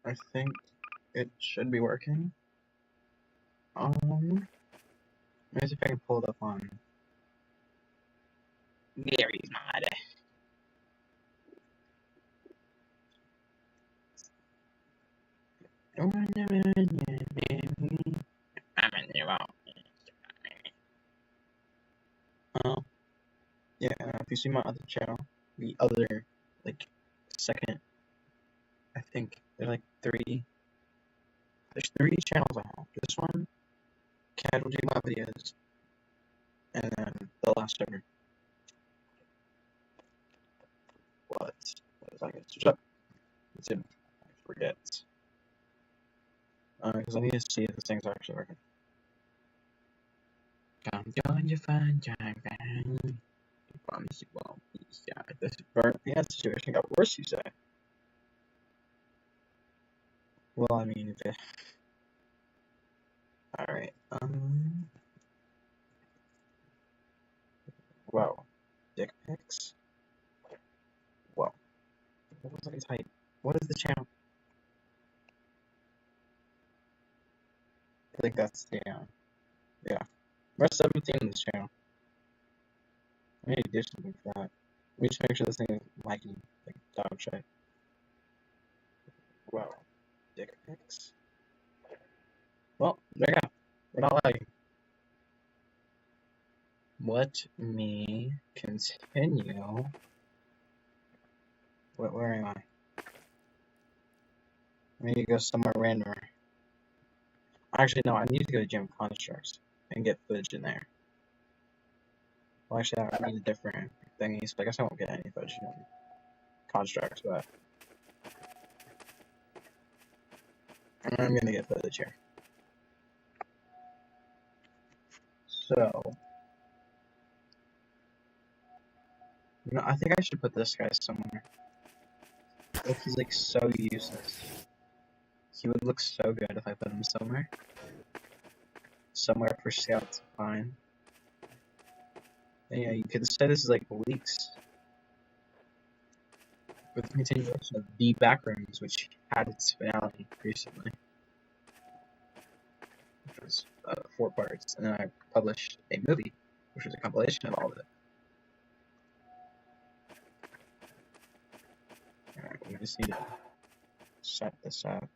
I think it should be working. Let me see if I can pull it up on Gary's mod. Yeah, if you see my other channel, the other, like, second, I think there's three channels I have. This one, CasualGmodVideos, and then the last server. What is I guess? Shut up. It's in. I forget. Because I need to see if this thing's actually working. I'm going to find time. I promise you won't be sad. This burnt the situation got worse, you say? Well, I mean, if it... Alright, whoa. Dick pics? Whoa. What was I type? What is the channel? I think that's, yeah. We're 17 in this channel. I need to do something for that. We should make sure this thing is liking, like, dog shit. Whoa. Dick pics? Well, there you go. We're not lagging. Let me continue. Where am I? I need to go somewhere random. Actually, no, I need to go to Gym Constructs and get footage in there. Well, actually, I need a different thingy, so I guess I won't get any footage in Constructs, but I'm gonna get footage here. So, I think I should put this guy somewhere. If he's like so useless, he would look so good if I put him somewhere. Somewhere for scouts to find. And yeah, you could say this is like leaks. With the continuation of the Backrooms, which had its finale recently. Which was 4 parts, and then I published a movie, which was a compilation of all of it. Alright, we just need to set this up.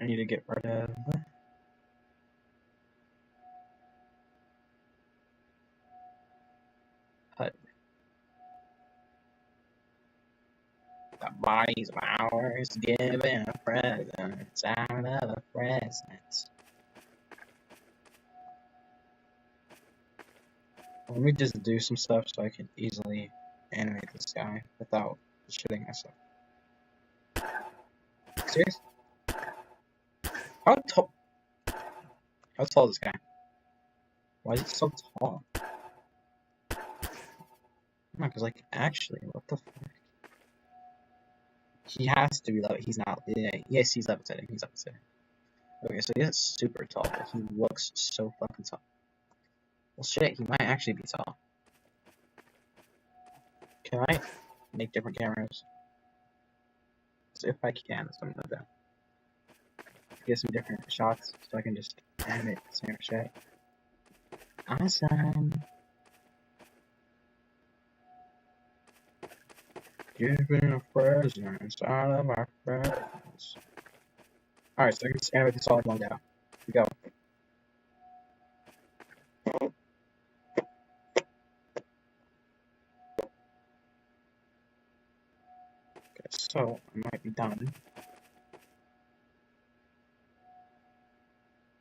I need to get rid of HUD. The body's ours, giving a present out of a present. Let me just do some stuff so I can easily animate this guy without shitting myself. Serious? How tall is this guy? Why is he so tall? No, because, like, actually, what the fuck? He has to be level. He's not. Yeah, yes, he's levitating. He's levitating. Okay, so he's not super tall, but he looks so fucking tall. Well, shit, he might actually be tall. Can I make different cameras? So if I can, that's what I'm gonna do. Get some different shots so I can just animate the same shit. Awesome. Giving a present out of our presents. Alright, so I can just animate this all in one go. Go. Okay, so I might be done.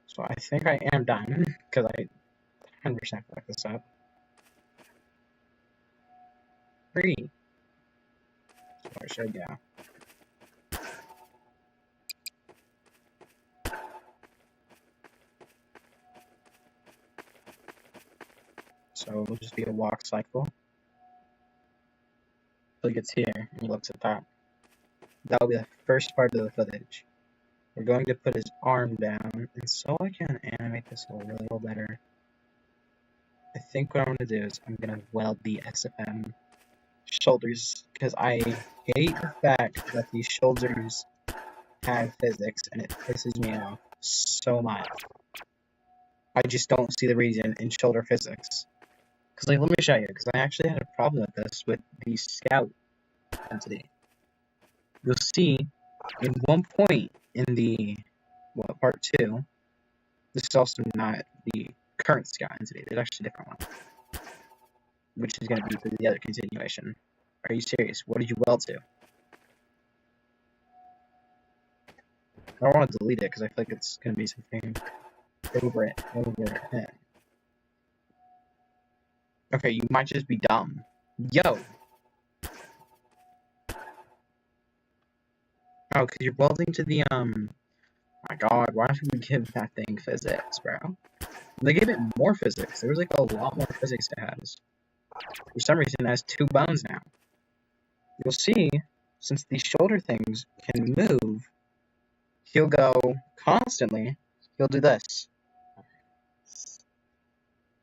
So I think I am done, because I 100% fucked this up. 3. So where should I go? So it'll just be a walk cycle. So he gets here, and he looks at that. That'll be the first part of the footage. We're going to put his arm down, and so I can animate this a little better. I think what I'm gonna do is I'm gonna weld the SFM shoulders, because I hate the fact that these shoulders have physics, and it pisses me off so much. I just don't see the reason in shoulder physics. Because, like, let me show you, because I actually had a problem with this with the scout entity. You'll see, in one point in the, part 2, this is also not the current scout entity, there's actually a different one, which is going to be for the other continuation. Are you serious? What did you weld to? I don't want to delete it, because I feel like it's going to be something over it. Okay, you might just be dumb. Yo! Oh, because you're welding to the, my god, why should we give that thing physics, bro? They gave it more physics. There was, like, a lot more physics it has. For some reason, it has 2 bones now. You'll see, since these shoulder things can move, he'll go constantly. He'll do this.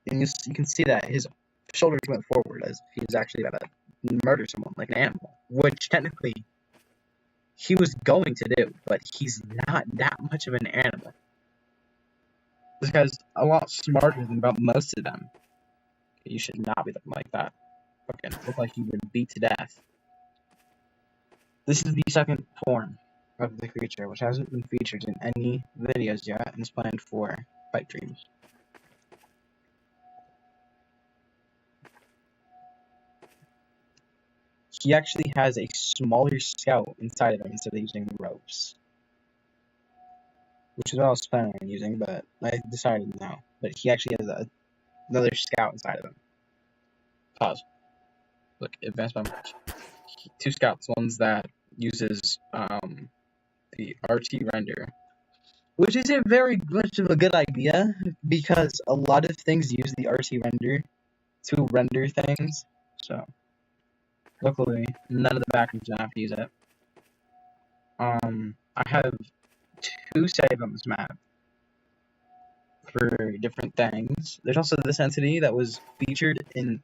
And you can see that his shoulders went forward as if he was actually about to murder someone like an animal. Which, technically, he was going to do, but he's not that much of an animal. This guy's a lot smarter than about most of them. You should not be looking like that. Fucking look like you would beat to death. This is the second form of the creature, which hasn't been featured in any videos yet, and is planned for Pipe Dreams. He actually has a smaller scout inside of him instead of using ropes. Which is what I was planning on using, but I decided no. But he actually has another scout inside of him. Pause. Look, advanced by much. 2 scouts. One's that uses the RT render, which isn't very much of a good idea, because a lot of things use the RT render to render things. So, luckily, none of the Backrooms don't have to use it. I have 2 save on this map for different things. There's also this entity that was featured in.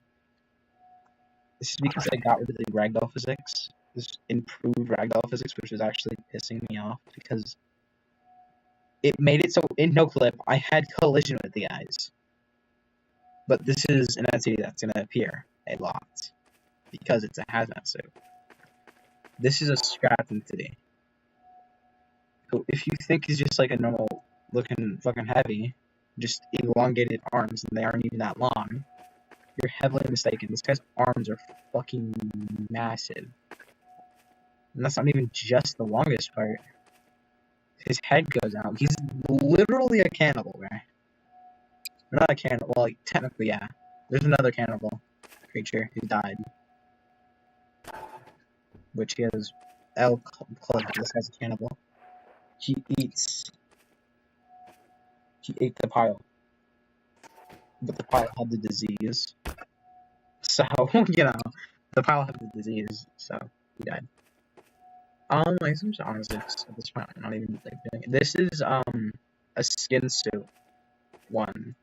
This is because I got rid of the ragdoll physics. This improved ragdoll physics, which was actually pissing me off because it made it so in no clip I had collision with the guys. But this is an entity that's going to appear a lot because it's a hazmat suit. This is a scrap entity. So if you think he's just like a normal looking fucking heavy, just elongated arms, and they aren't even that long, you're heavily mistaken. This guy's arms are fucking massive. And that's not even just the longest part. His head goes out. He's literally a cannibal, right? Not a cannibal, well, like, technically, yeah. There's another cannibal creature who died. Which he has L club. This guy's a cannibal. He ate the pile. But the pile had the disease. So, you know, the pile had the disease, so he died. Like some honestics at this point, I'm not even like doing it. This is a skin suit one.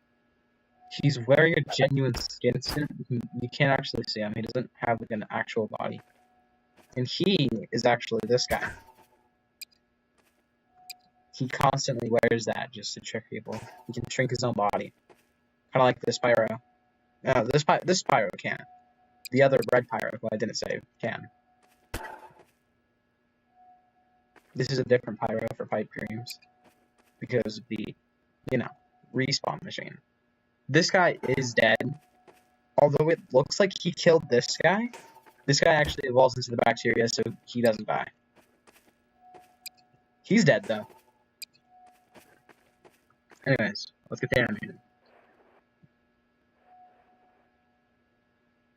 He's wearing a genuine skin suit. You can't actually see him. He doesn't have like an actual body. And he is actually this guy. He constantly wears that just to trick people. He can shrink his own body. Kind of like this pyro. No, this pyro can't. The other red pyro, who I didn't save, can. This is a different pyro for Pipe Dreams. Because of the, you know, respawn machine. This guy is dead. Although it looks like he killed this guy actually evolves into the bacteria, so he doesn't die. He's dead, though. Anyways, let's get the animated.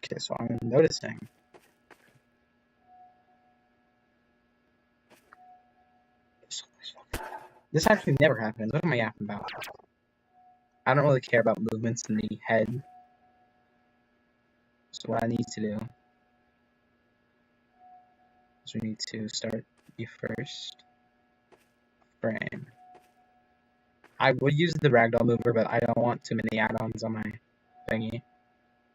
Okay, so I'm noticing. This actually never happens. What am I yapping about? I don't really care about movements in the head. So what I need to do is we need to start the first frame. I would use the ragdoll mover, but I don't want too many add-ons on my thingy,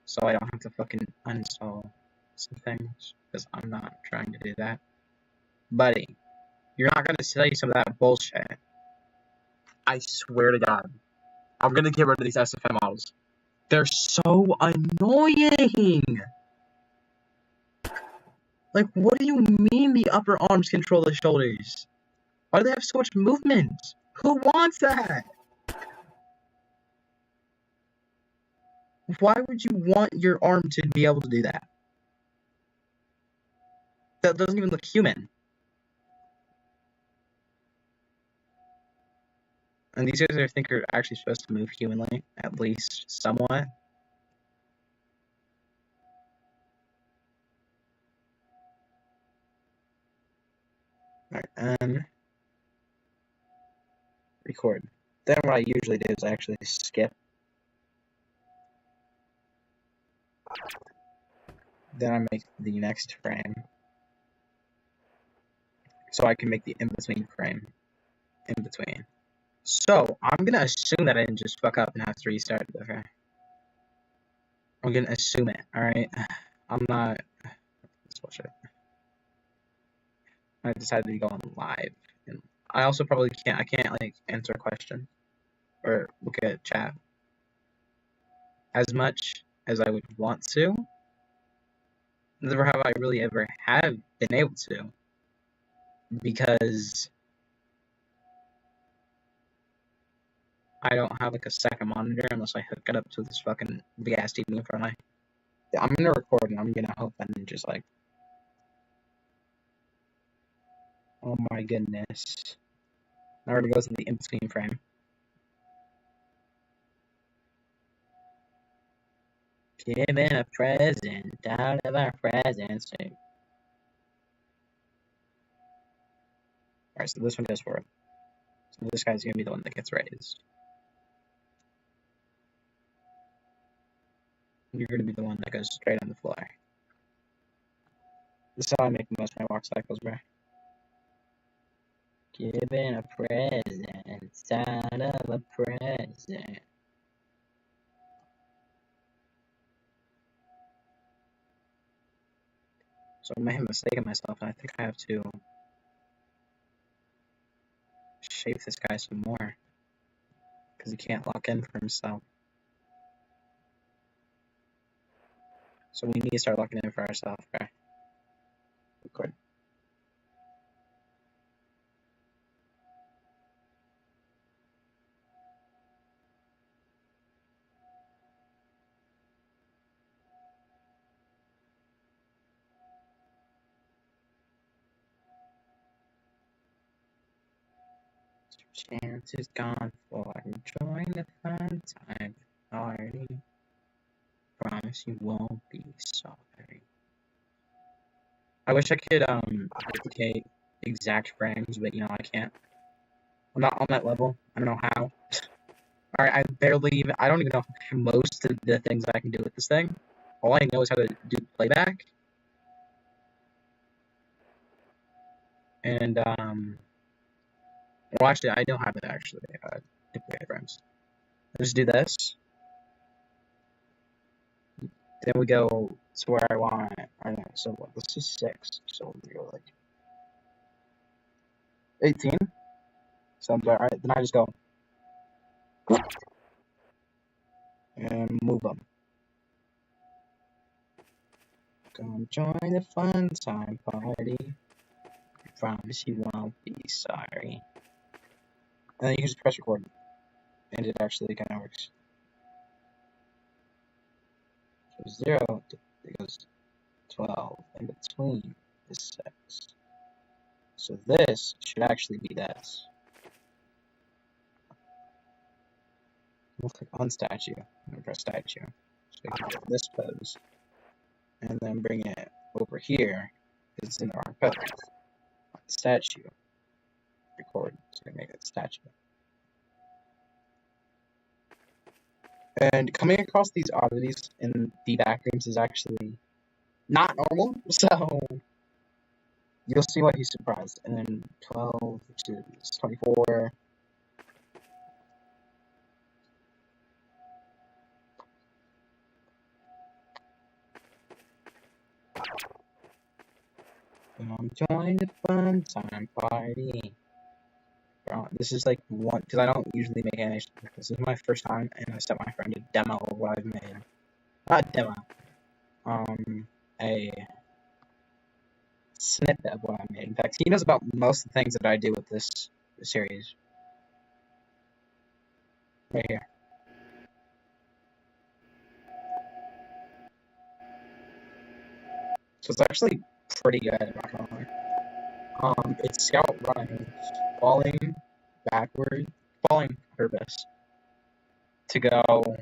so I don't have to fucking uninstall some things, because I'm not trying to do that. Buddy, you're not gonna say some of that bullshit. I swear to God. I'm gonna get rid of these SFM models. They're so annoying! Like, what do you mean the upper arms control the shoulders? Why do they have so much movement? Who wants that? Why would you want your arm to be able to do that? That doesn't even look human. And these guys I think are actually supposed to move humanly, at least somewhat. Alright, and record. Then what I usually do is I actually skip. Then I make the next frame. So I can make the in-between frame. In between. So, I'm gonna assume that I didn't just fuck up and have to restart it, okay? I'm gonna assume it, alright? I'm not... Let's watch it. I decided to go on live. And I also probably can't, like, answer a question. Or look at chat. As much as I would want to. Never have I really ever have been able to. Because... I don't have, like, a second monitor unless I hook it up to this fucking big-ass TV in front of me. Yeah, I'm gonna record and I'm gonna hope and just, like... Oh my goodness. Now it goes in the in-between frame. Giving a present out of our presents. Alright, so this one goes forward. So this guy's gonna be the one that gets raised. You're gonna be the one that goes straight on the floor. This is how I make most of my walk cycles, bro. Giving a present out of a present. So I may have mistaken myself, and I think I have to shape this guy some more. Because he can't lock in for himself. So we need to start locking in for ourselves, okay? Record. Chance is gone for join the fun time party. Promise you won't be sorry. I wish I could duplicate exact frames, but you know I can't. I'm not on that level. I don't know how. Alright, I don't even know most of the things I can do with this thing. All I know is how to do playback. And well actually I don't have it actually duplicate frames. I just do this. Then we go to where I want. Alright, so what? Let's do 6. So we go like 18. Sounds alright. Then I just go and move them. Come join the fun time party. I promise you won't be sorry. And then you can just press record. And it actually kind of works. So 0, it goes 12, in between is 6. So this should actually be this. We'll click on statue, and press statue. So we can get this pose. And then bring it over here, because it's in the wrong pose. Statue. Record, so we make it statue. And coming across these oddities in the Backrooms is actually not normal, so you'll see why he's surprised. And then 12, which is 24. Come join the fun time party. Bro, this is like one, because I don't usually make animations. This is my first time, and I sent my friend a demo of what I've made. Not a demo. A snippet of what I made. In fact, he knows about most of the things that I do with this series. Right here. So it's actually pretty good, I'm not gonna lie. It's Scout running, falling backward, falling purpose to go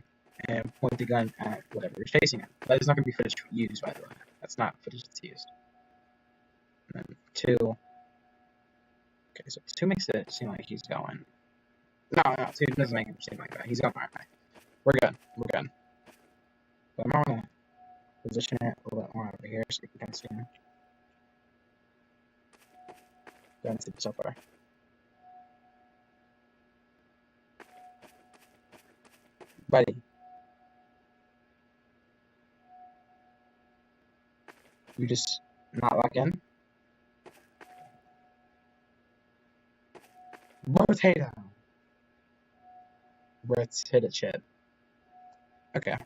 and point the gun at whatever you're chasing at. That is not going to be footage used, by the way. That's not footage that's used. And then 2. Okay, so 2 makes it seem like he's going. No, 2 doesn't make it seem like that. He's going right. We're good. But I'm going to position it a little bit more over here so we can kind of see him. Go ahead and see it so far. Buddy. You just not lock in? Potato! Let's hit it, shit. Okay.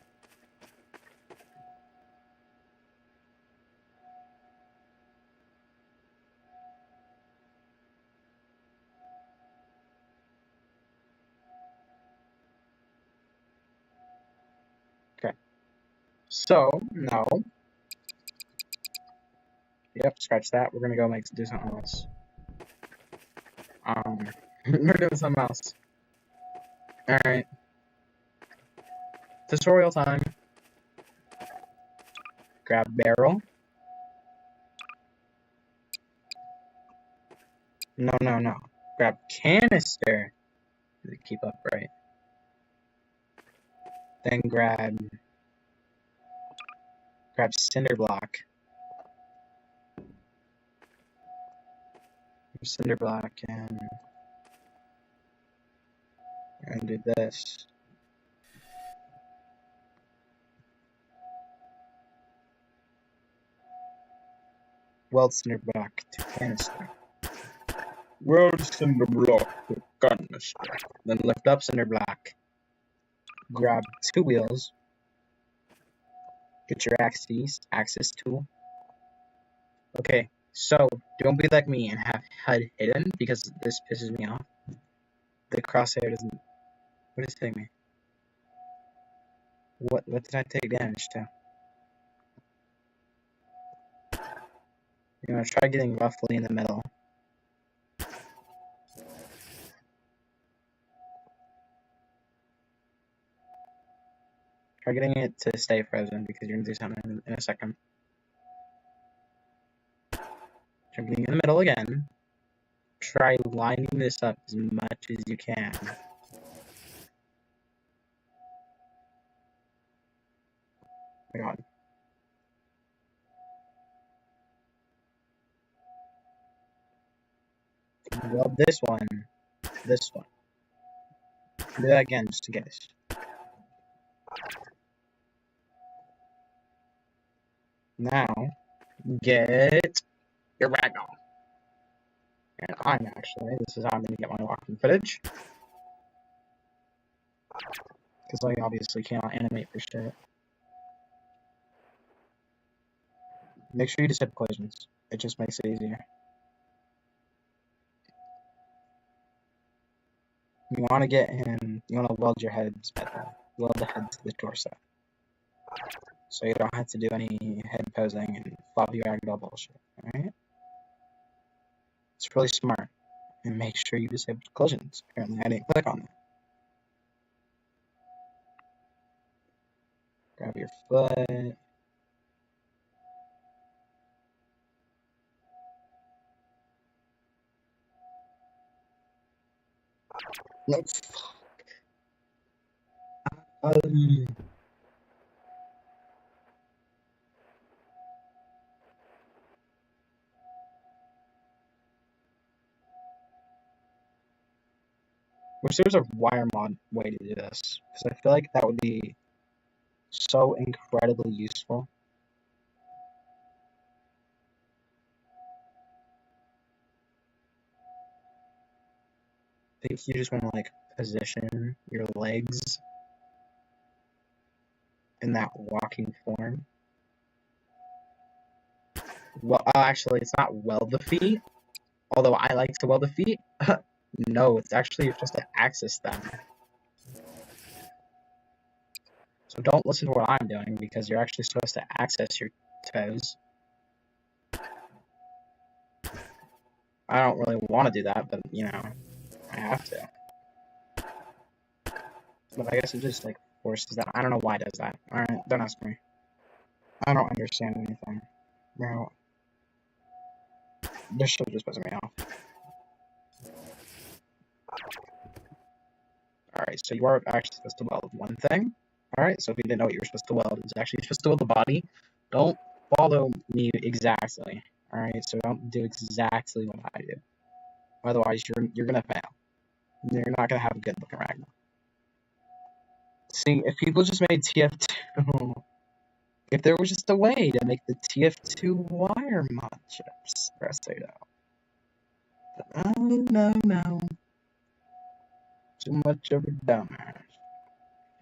So, no. Yep, scratch that. We're gonna go do something else. We're doing something else. Alright. Tutorial time. Grab barrel. No. Grab canister. To keep upright. Then grab cinder block. Cinder block, and we're gonna do this. Weld cinder block to canister. Weld cinder block to canister. Then lift up cinder block. Grab 2 wheels. Get your axis tool. Okay, so don't be like me and have HUD hidden, because this pisses me off. The crosshair doesn't. What is it hitting me? What did I take damage to? You know, try getting roughly in the middle. Try getting it to stay frozen, because you're gonna do something in a second. Try getting in the middle again. Try lining this up as much as you can. Oh my god. Weld this one. Do that again, just in case. Now, get your ragdoll. And this is how I'm going to get my walking footage. Because I obviously cannot animate for shit. Make sure you disable collisions. It just makes it easier. You want to get him, you want to weld your heads better. Weld the head to the torso. So you don't have to do any head posing and floppy ragdoll bullshit. Alright? It's really smart. And make sure you disable collisions. Apparently I didn't click on that. Grab your foot. No, fuck. Wish there was a wire mod way to do this, because I feel like that would be so incredibly useful. think you just want to like position your legs in that walking form. Well, actually, it's not weld the feet. Although I like to weld the feet. No, it's actually just to access them. So don't listen to what I'm doing because you're actually supposed to access your toes. I don't really want to do that, but you know, I have to. But I guess it just like forces that. I don't know why it does that. Alright, don't ask me. I don't understand anything. Bro. This shit just pisses me off. Alright, so you are actually supposed to weld one thing. Alright, so if you didn't know what you were supposed to weld, it's actually supposed to weld the body. Don't follow me exactly. Alright, so don't do exactly what I do. Otherwise, you're gonna fail. You're not gonna have a good looking ragdoll. See, if people just made TF2, if there was just a way to make the TF2 wire mod chips, press it out. But no. Too much of a dumbass.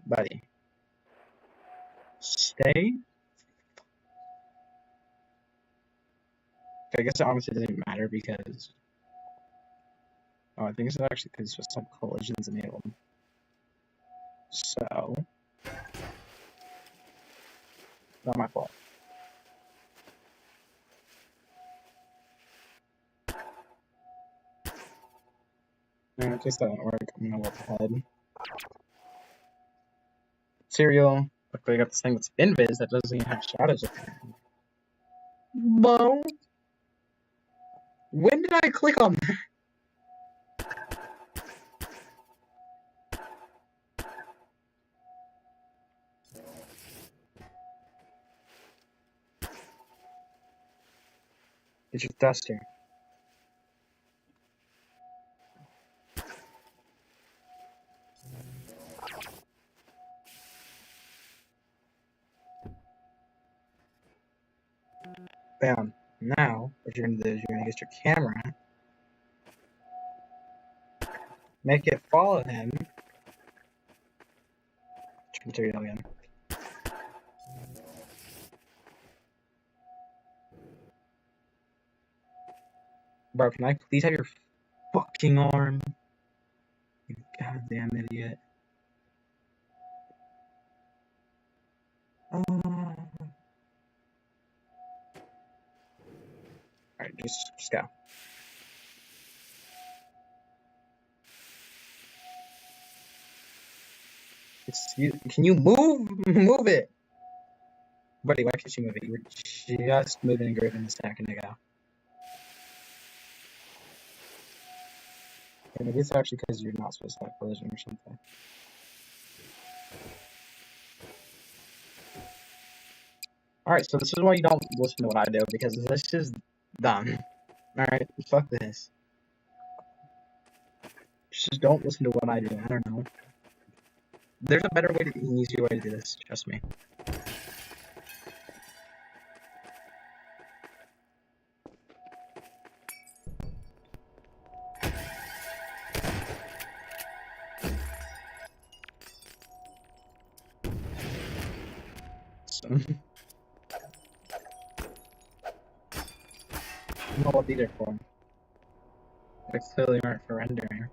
Buddy. Stay. I guess it honestly doesn't matter because... Oh, I think it's actually because it's just some collisions enabled. So... Not my fault. In case that didn't work, I'm gonna look ahead. Cereal. Look, I got this thing that's invis that doesn't even have shadows up there. Bo? When did I click on that? It's your duster. Bam. Now, what you're gonna do is you're gonna get your camera, make it follow him. Material again. Bro, can I please have your fucking arm? You goddamn idiot. Alright, just go. Can you move? Move it! Buddy, why can't you move it? You were just moving and grooving a second ago. And maybe it's actually because you're not supposed to have collision or something. Alright, so this is why you don't listen to what I do, because this is dumb. Alright, fuck this. Just don't listen to what I do, I don't know. There's a better way, an easier way to do this, trust me. So... I don't know what these are for. They clearly aren't for rendering.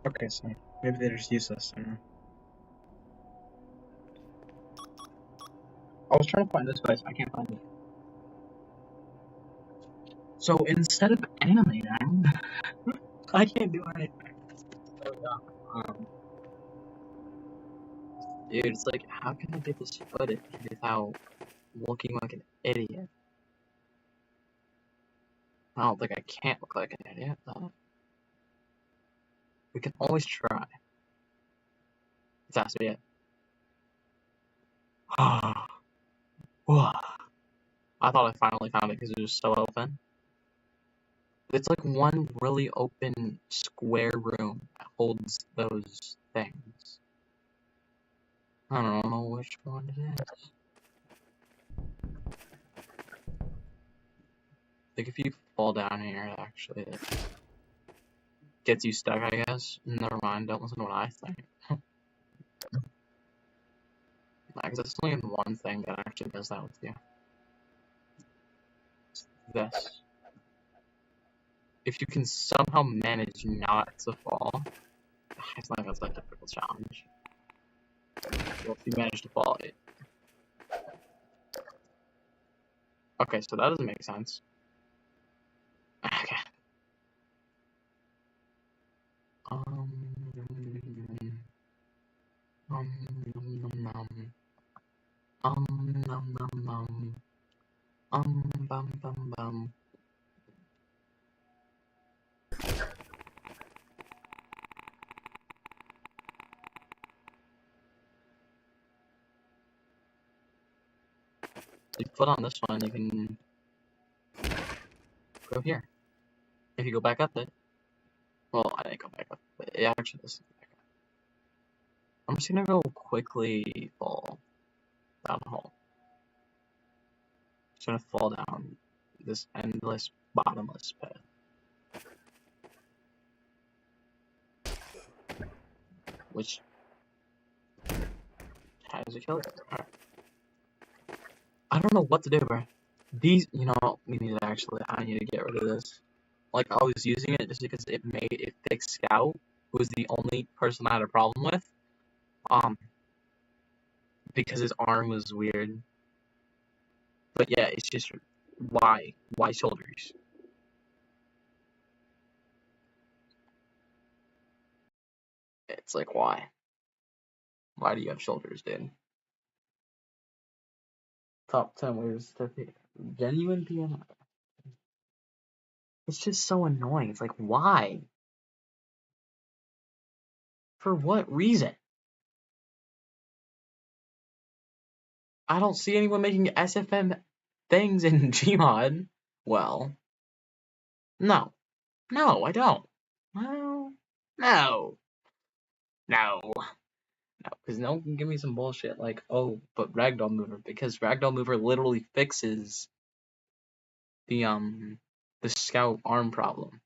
Okay, so maybe they're just useless, I don't know. I was trying to find this place, I can't find it. So instead of animating, I can't do anything. So yeah, dude, it's like, how can I get this footage without looking like an idiot? I don't think I can't look like an idiot, but we can always try. This has to be it. I thought I finally found it because it was so open. It's like one really open square room that holds those things. I don't know which one it is. Like, if you fall down here, it actually gets you stuck, I guess. Never mind, don't listen to what I think. Because it's only one thing that actually does that with you. It's this. If you can somehow manage not to fall, it's not that's like a difficult challenge. Well, if you manage to fall, it. Okay, so that doesn't make sense. Okay. Bum, bum, bum. You put on this one, you can go here. If you go back up it, well, I didn't go back up, but it actually does. I'm just gonna go quickly fall down the hole. Just gonna fall down this endless, bottomless pit. Which has a killer. Right. I don't know what to do, bro. These, you know, we need to actually, I need to get rid of this. Like, I was using it just because it fixed Scout, who was the only person I had a problem with. Because his arm was weird. But yeah, it's just, why? Why shoulders? It's like, why? Why do you have shoulders, dude? Top 10 ways to genuine piano. It's just so annoying. It's like, why? For what reason? I don't see anyone making SFM things in Gmod. Well, no. No, I don't. Well, no. No. No, because no one can give me some bullshit like, oh, but Ragdoll Mover, because Ragdoll Mover literally fixes the Scout arm problem.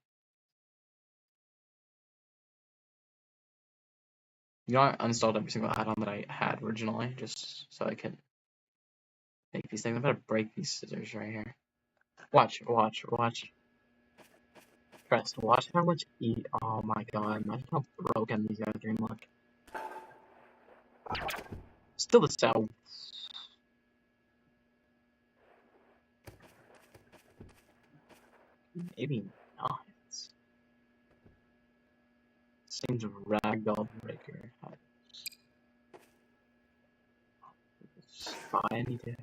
You know, I uninstalled every single add-on that I had originally, just so I could make these things. I'm gonna break these scissors right here. Watch. Press. Watch how much heat. Oh my god, imagine how broken these guys are gonna look. Still the sound. Maybe not. Seems Ragdoll Breaker. Spy anything.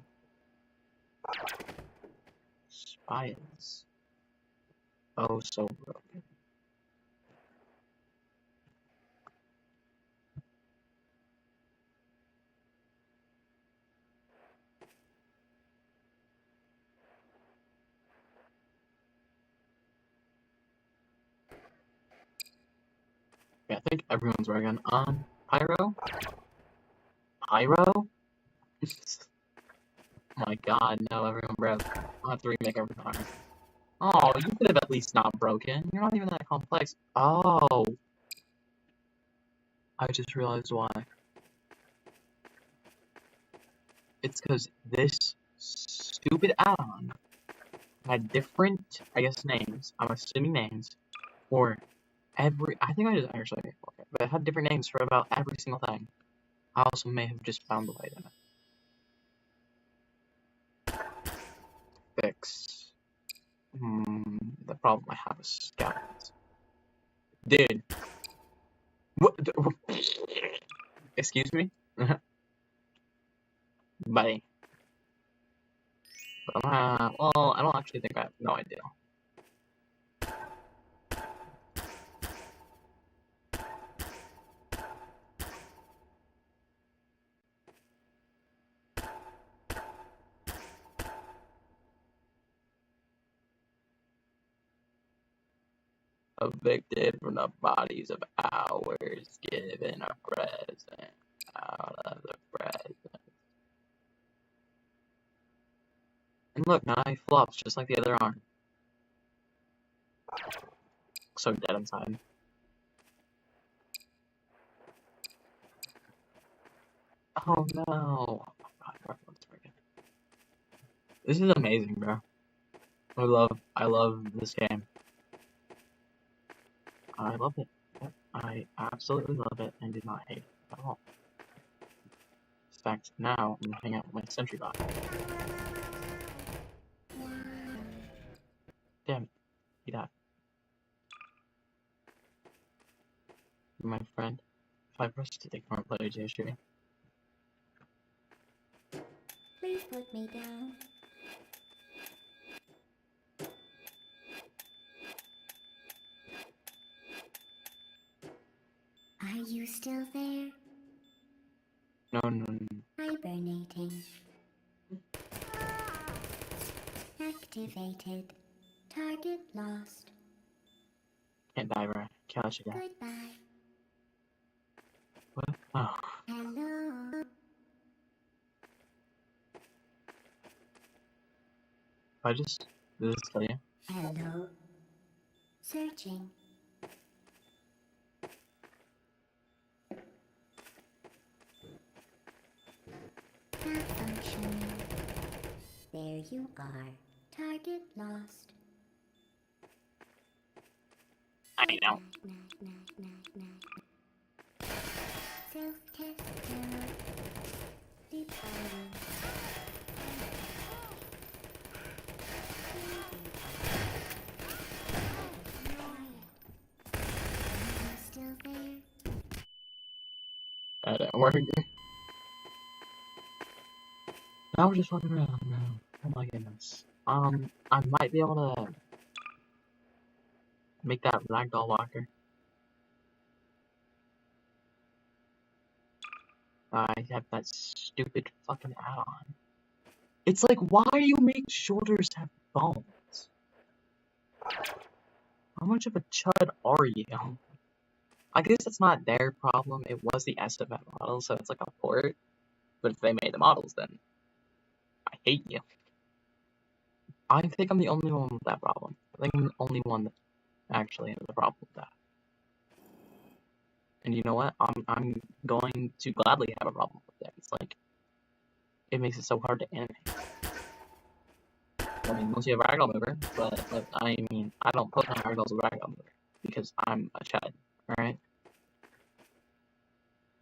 Spines. Oh, so broken. Yeah, I think everyone's working on Pyro. Pyro? My god, no, everyone broke. I'll have to remake every time. Oh, you could have at least not broken. You're not even that complex. Oh. I just realized why. It's because this stupid add-on had different, I guess, names. I'm assuming names. For every... I think I just actually made it, but it had different names for about every single thing. I also may have just found the light in it. Fix. The problem I have is scouts. Dude. What? Excuse me? Buddy. But well, I don't actually think I have no idea. Evicted from the bodies of ours, given a present out of the present. And look, now he flops just like the other arm. So dead inside. Oh no! Oh my god, this is amazing, bro. I love this game. I love it. I absolutely love it and do not hate it at all. In fact, now I'm gonna hang out with my sentry bot. Damn it, he died. My friend, if I press to ignore players issue. Please put me down. Are you still there? No. Hibernating. Activated. Target lost. Can't die, bro. Can't let you die. Goodbye. What? Oh. Hello. Did this kill you? Hello. Searching. Malfunctioning. There you are. Target lost. I know. Self-test error. Departing. Are you still there? That didn't work. Now we're just walking around, bro. Oh my goodness. I might be able to make that ragdoll walker. I have that stupid fucking add-on. It's like, why do you make shoulders have bones? How much of a chud are you? I guess it's not their problem. It was the SFF model, so it's like a port. But if they made the models, then I hate you. I think I'm the only one with that problem. I think I'm the only one that actually has a problem with that. And you know what? I'm going to gladly have a problem with it. It's like, it makes it so hard to animate. I mean, unless you have a ragdoll mover, but I mean, I don't put my ragdolls with ragdoll mover because I'm a chud, alright?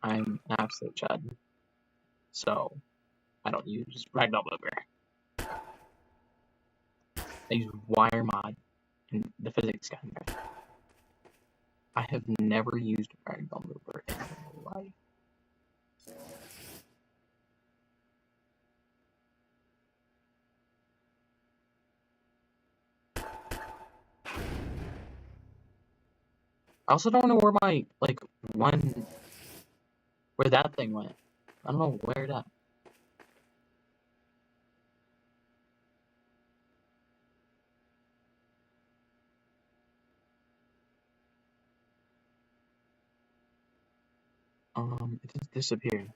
I'm an absolute chud. So, I don't use ragdoll mover. I use wire mod and the physics guy. I have never used ragdoll mover in my life. I also don't know where my, like, where that thing went. I don't know where that. It just disappeared.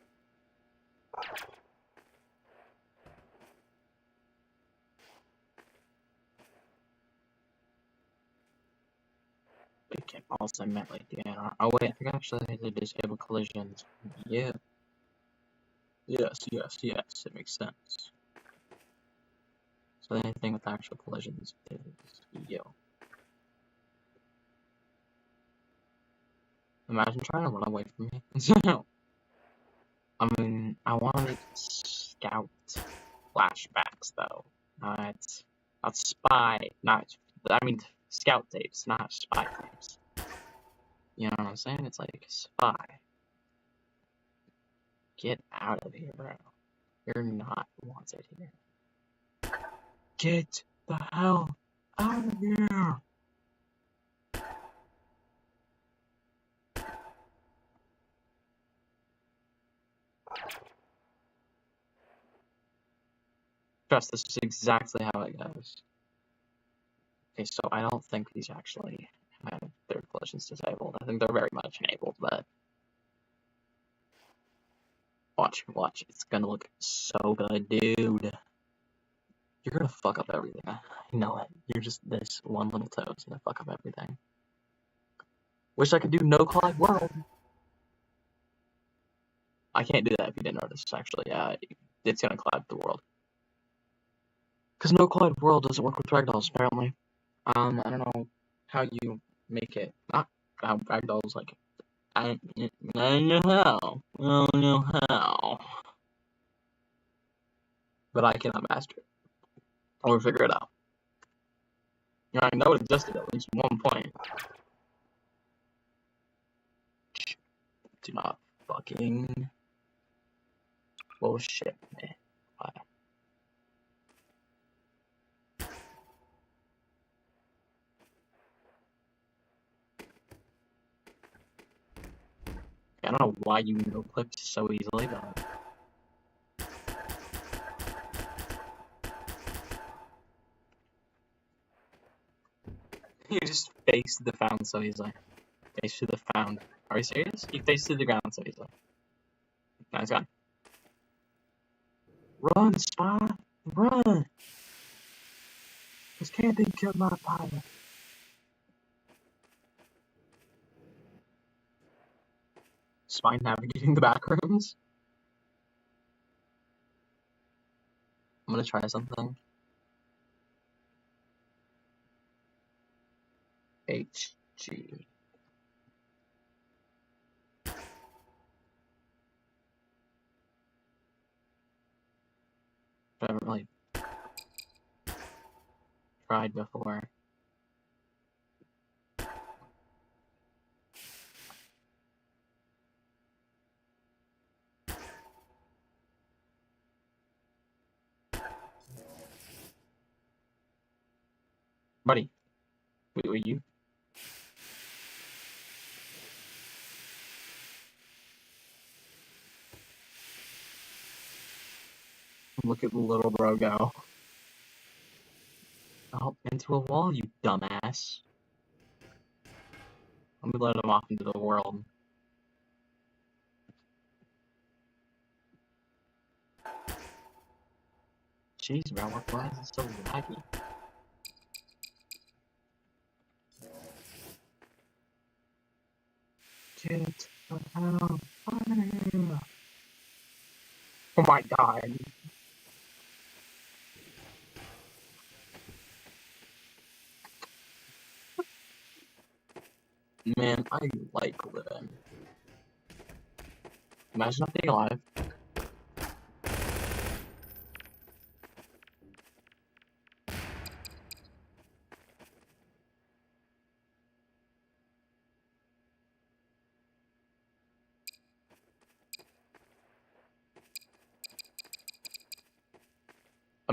It can also meant like the NR. Oh wait, I think I actually had to disable collisions. Yeah. Yes, it makes sense. So anything with actual collisions is yo. Imagine trying to run away from me. I mean, I want to make scout flashbacks though. Not spy. I mean, scout tapes, not spy tapes. You know what I'm saying? It's like spy. Get out of here, bro. You're not wanted here. Get the hell out of here! Trust, this is exactly how it goes. Okay, so I don't think these actually have their collisions disabled. I think they're very much enabled, but watch, it's gonna look so good, dude. You're gonna fuck up everything. I know it. You're just this one little toad's gonna fuck up everything. Wish I could do no collide world. I can't do that if you didn't notice, actually. It's gonna collide the world. Because no collide world doesn't work with ragdolls, apparently. I don't know how you make it. Not how ragdolls, like, I don't know how. I don't know how. But I cannot master it. Or figure it out. I know it existed at least one point. Do not fucking bullshit me. I don't know why you no clipped so easily, but you just faced the found so easily. Face to the found. Are you serious? You faced to the ground so easily. Nice gun. Run, Spy! Run! This camping killed my pilot. Spy navigating the back rooms. I'm gonna try something. HG. I haven't really tried before. Buddy, wait, you? Look at the little bro go. Oh, into a wall, you dumbass. Let me let him off into the world. Jeez, bro, why is it so laggy? Get the hell out of here. Oh my god. Man, I like living. Imagine not being alive.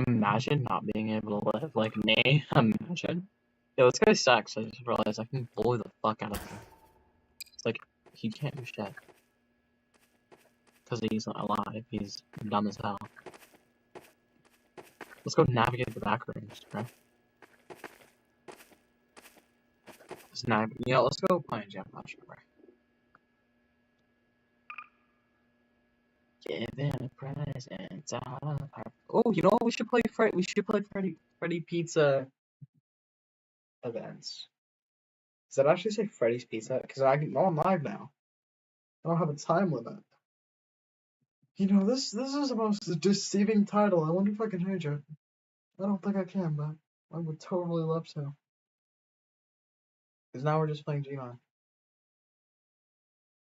Imagine not being able to live. Like, nay, imagine. Yo, this guy sucks. I just realized I can bully the fuck out of him. It's like, he can't do shit. Because he's not alive. He's dumb as hell. Let's go navigate the back rooms, bro. Let's go play a jam match, bro. Giving a present out of our... Oh, you know what? We should play Freddy Pizza events. Does that actually say Freddy's Pizza? Because I'm live now. I don't have a time limit. You know, this is the most deceiving title. I wonder if I can change it. I don't think I can, but I would totally love to. Because now we're just playing Gmod.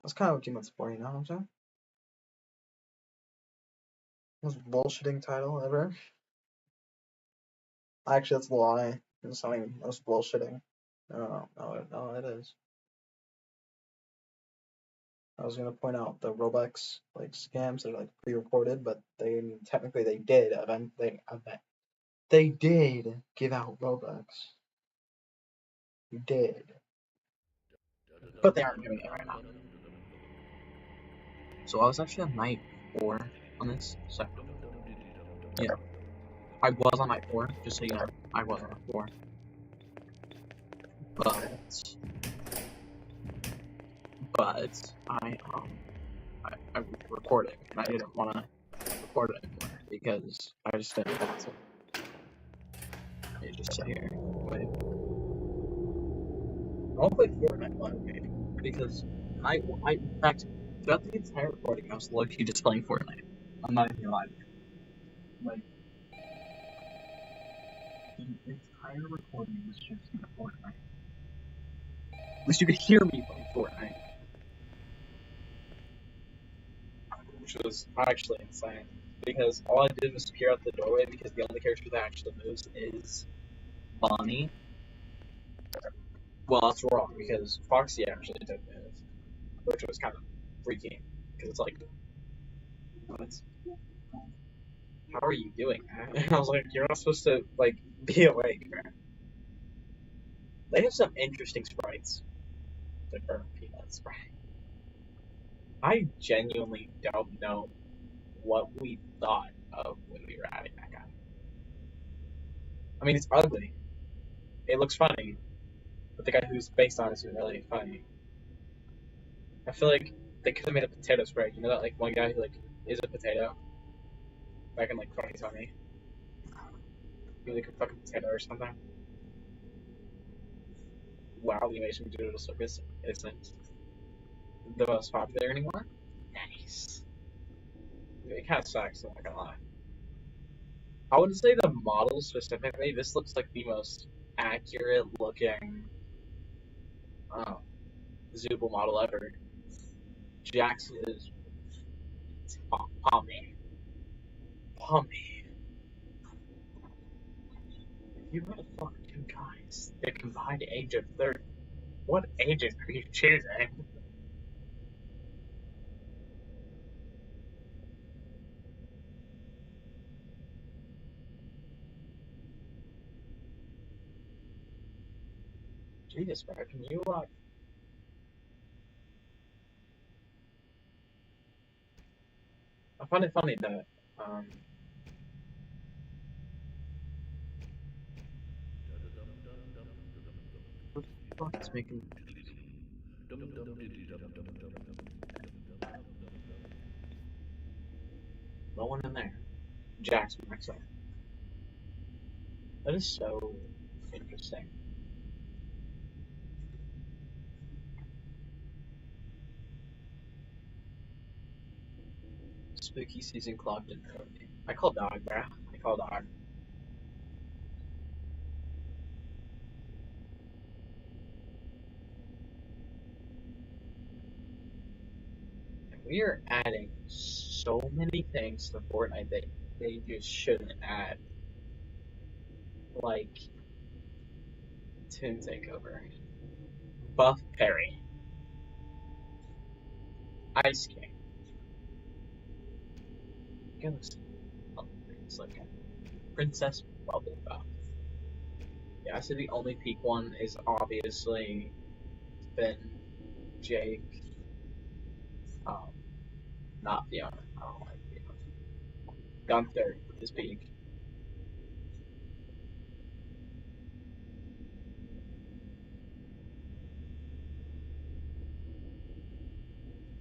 That's kind of what Gmod's for, you know what I'm saying? Most bullshitting title ever. Actually, that's a lie. It's not even most bullshitting. No, it is. I was gonna point out the Robux scams that are pre-recorded, but technically they did they did give out Robux. You did, but they aren't doing it right now. So I was actually on night 4 on this. So yeah, I was on night 4. Just so you know, I was on night 4. But I recorded, and I didn't want to record it anymore because I just didn't want to. You just sit here. Wait. I'll play Fortnite one maybe. Because in fact, throughout the entire recording, I was low-key just playing Fortnite. I'm not even lying. Like, the entire recording was just Fortnite. At least you could hear me playing Fortnite. Which was actually insane. Because all I did was peer out the doorway because the only character that actually moves is Bonnie. Well, that's wrong because Foxy actually did move, which was kind of freaky. Because it's like, what? How are you doing that? And I was like, you're not supposed to, like, be awake, man. They have some interesting sprites. Like, or peanut sprite. I genuinely don't know what we thought of when we were adding that guy. I mean, it's ugly. It looks funny. But the guy who's based on it isn't really funny. I feel like they could have made a potato sprite. You know that, like, one guy who, like, is a potato? Back in, like, 2020. He was, like, a fucking potato or something. WoW, the Animation Digital Circus isn't the most popular anymore. Nice. It kind of sucks, I'm not gonna lie. I would say the model specifically, this looks like the most accurate looking Zooble model ever. Jax is pommy. Pommy. You gotta fuck two guys. The combined age of 30. What ages are you choosing? Jesus, bro, can you, I find it funny that, what the fuck is making... No one in there. Jax next up. That is so interesting. Spooky season clocked in early. I call dog, bruh. I call dog. We are adding so many things to Fortnite that they just shouldn't add. Like, Toon Takeover. Buff Perry. Ice King. Goodness. It's like a Princess Bubble Buff. Yeah, I said the only peak one is obviously Finn, Jake, not Fiona. I don't like Fiona. Gunther is peak.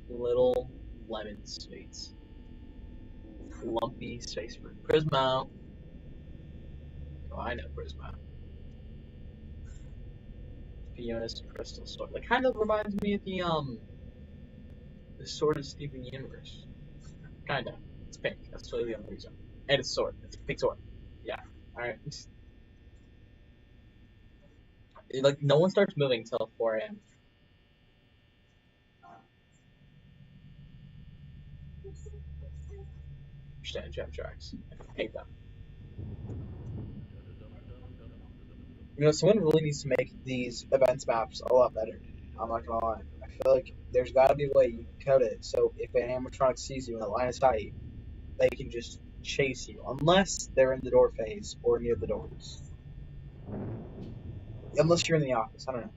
Little lemon sweets. Lumpy space fruit. Prismo. Oh, I know Prismo. Fiona's crystal sword. That kind of reminds me of the Sword of Steven Universe. Kinda. It's pink. That's totally the only reason. And it's sword. It's a pink sword. Yeah. Alright. Like, no one starts moving until 4 a.m. Understand gem tracks. I hate them. You know, someone really needs to make these events maps a lot better. I'm not gonna lie. I feel like there's gotta be a way you can code it so if an animatronic sees you in a line of sight, they can just chase you. Unless they're in the door phase or near the doors. Unless you're in the office, I don't know.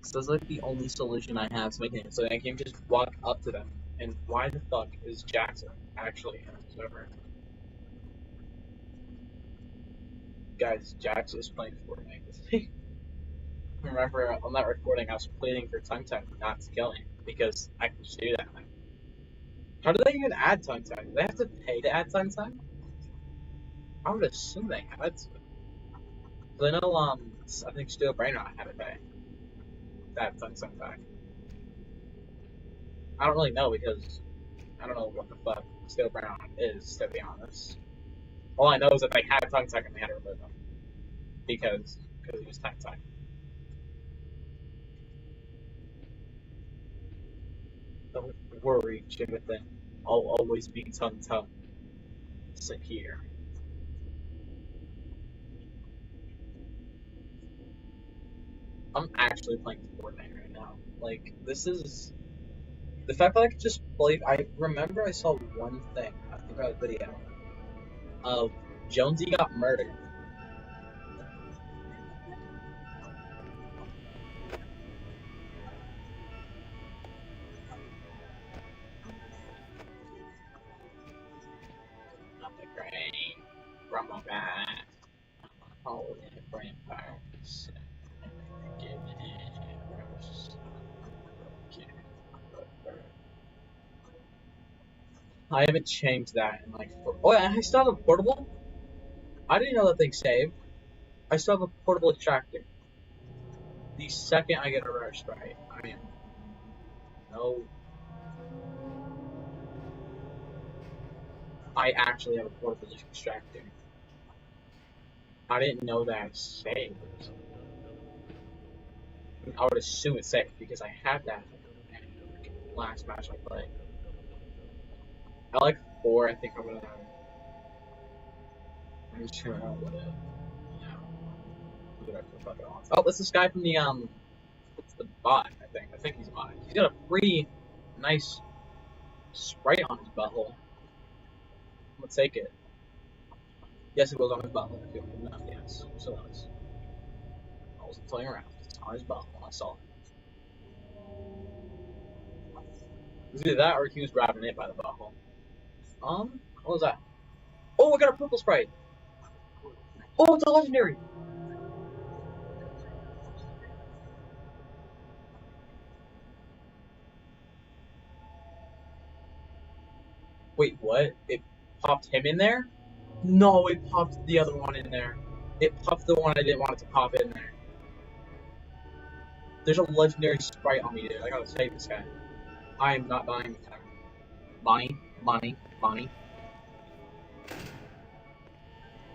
So that's like the only solution I have to making it so I can just walk up to them. And why the fuck is Jackson actually in the server? Guys, Jax is playing Fortnite. Remember on that recording I was pleading for Tongue Time not to kill me because I can just do that. How do they even add Tongue Time? Do they have to pay to add Tongue Time? I would assume they had to. But I know, I think Steel Brainrot had it back. That Tungsten back. I don't really know because I don't know what the fuck Steel Brainrot is, to be honest. All I know is that they had Tongue Tech and they had to remove him. Because he was Tongue Tech. Don't worry, Jonathan. I'll always be Tongue Tongue. Sit here. I'm actually playing Fortnite right now. Like, this is the fact that I could just play. I remember I saw one thing. I think I had a video of Jonesy got murdered. Not the grain from my back. Holy brain virus. I haven't changed that in like. Oh, yeah, I still have a portable. I didn't know that thing saved. I still have a portable extractor. The second I get a rare sprite, I am no. I actually have a portable extractor. I didn't know that saved. I would assume it's safe because I had that last match I played. I like 4. I think I'm gonna. I'm just gonna what it. Yeah. Oh, that's this guy from the it's the bot. I think he's a bot. He's got a pretty nice sprite on his butthole. I'm gonna take it. Yes, it was on his butthole. I feel enough. Yes, so it was. I wasn't playing around. It's on his butthole. I saw it. It was either that or he was grabbing it by the butthole. What was that? Oh, I got a purple sprite. Oh, it's a legendary. Wait, what? It popped him in there? No, it popped the other one in there. It popped the one I didn't want it to pop in there. There's a legendary sprite on me, dude. I gotta save this guy. I am not dying this time. Bonnie, Bonnie, Bonnie.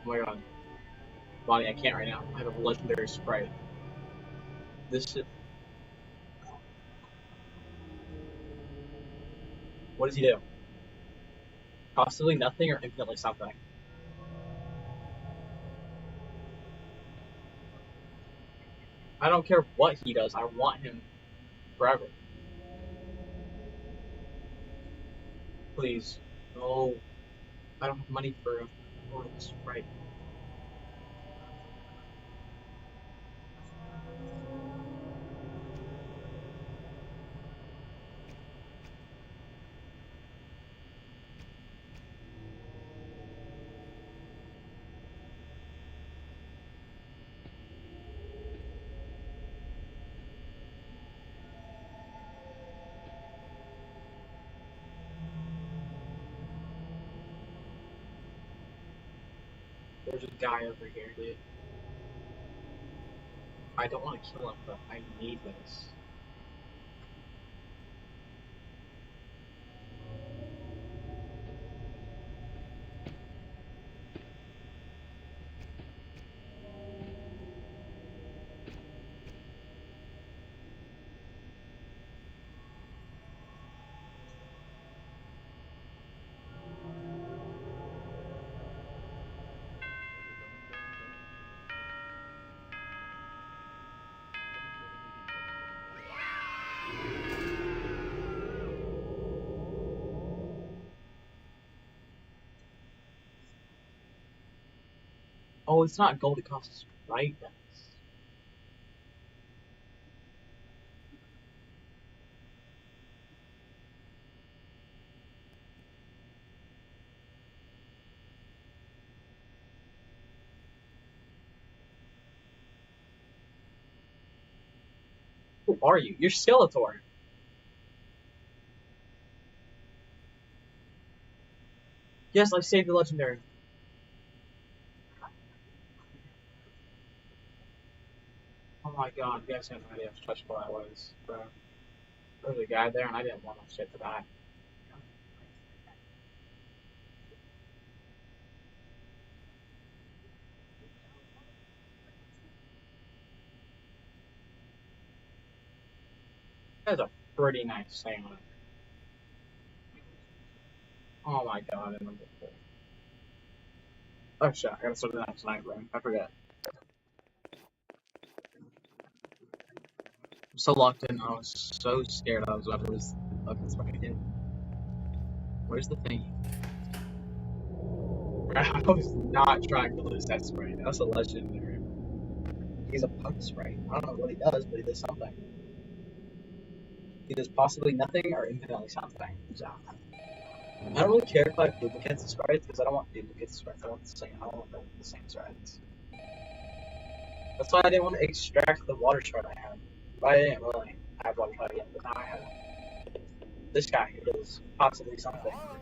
Oh my god. Bonnie, I can't right now. I have a legendary sprite. This is... What does he do? Possibly nothing or infinitely something. I don't care what he does. I want him forever. Please. No. I don't have money for a sprite. There's a guy over here, dude. I don't want to kill him, but I need this. Oh, it's not gold, it costs sprite. Who are you? You're Skeletor. Yes, I saved the legendary. Oh my god, you guys have no idea how stressful that was, bro. There was a guy there and I didn't want my shit to die. That was a pretty nice salmon. Oh my god, I remember that. Oh shit, I gotta start the next night, bro. I forgot. I'm so locked in, I was so scared I was about to lose fucking sprite. Where's the thing? I was not trying to lose that sprite. That's a legendary. He's a punk sprite. I don't know what he does, but he does something. He does possibly nothing or infinitely something. So I don't really care if I have duplicates of sprites because I don't want duplicates of sprites. I want the same. I don't want the same sprites. That's why I didn't want to extract the water sprite I had. But I didn't really have water sprite yet, but now I have this guy who does possibly something. Well,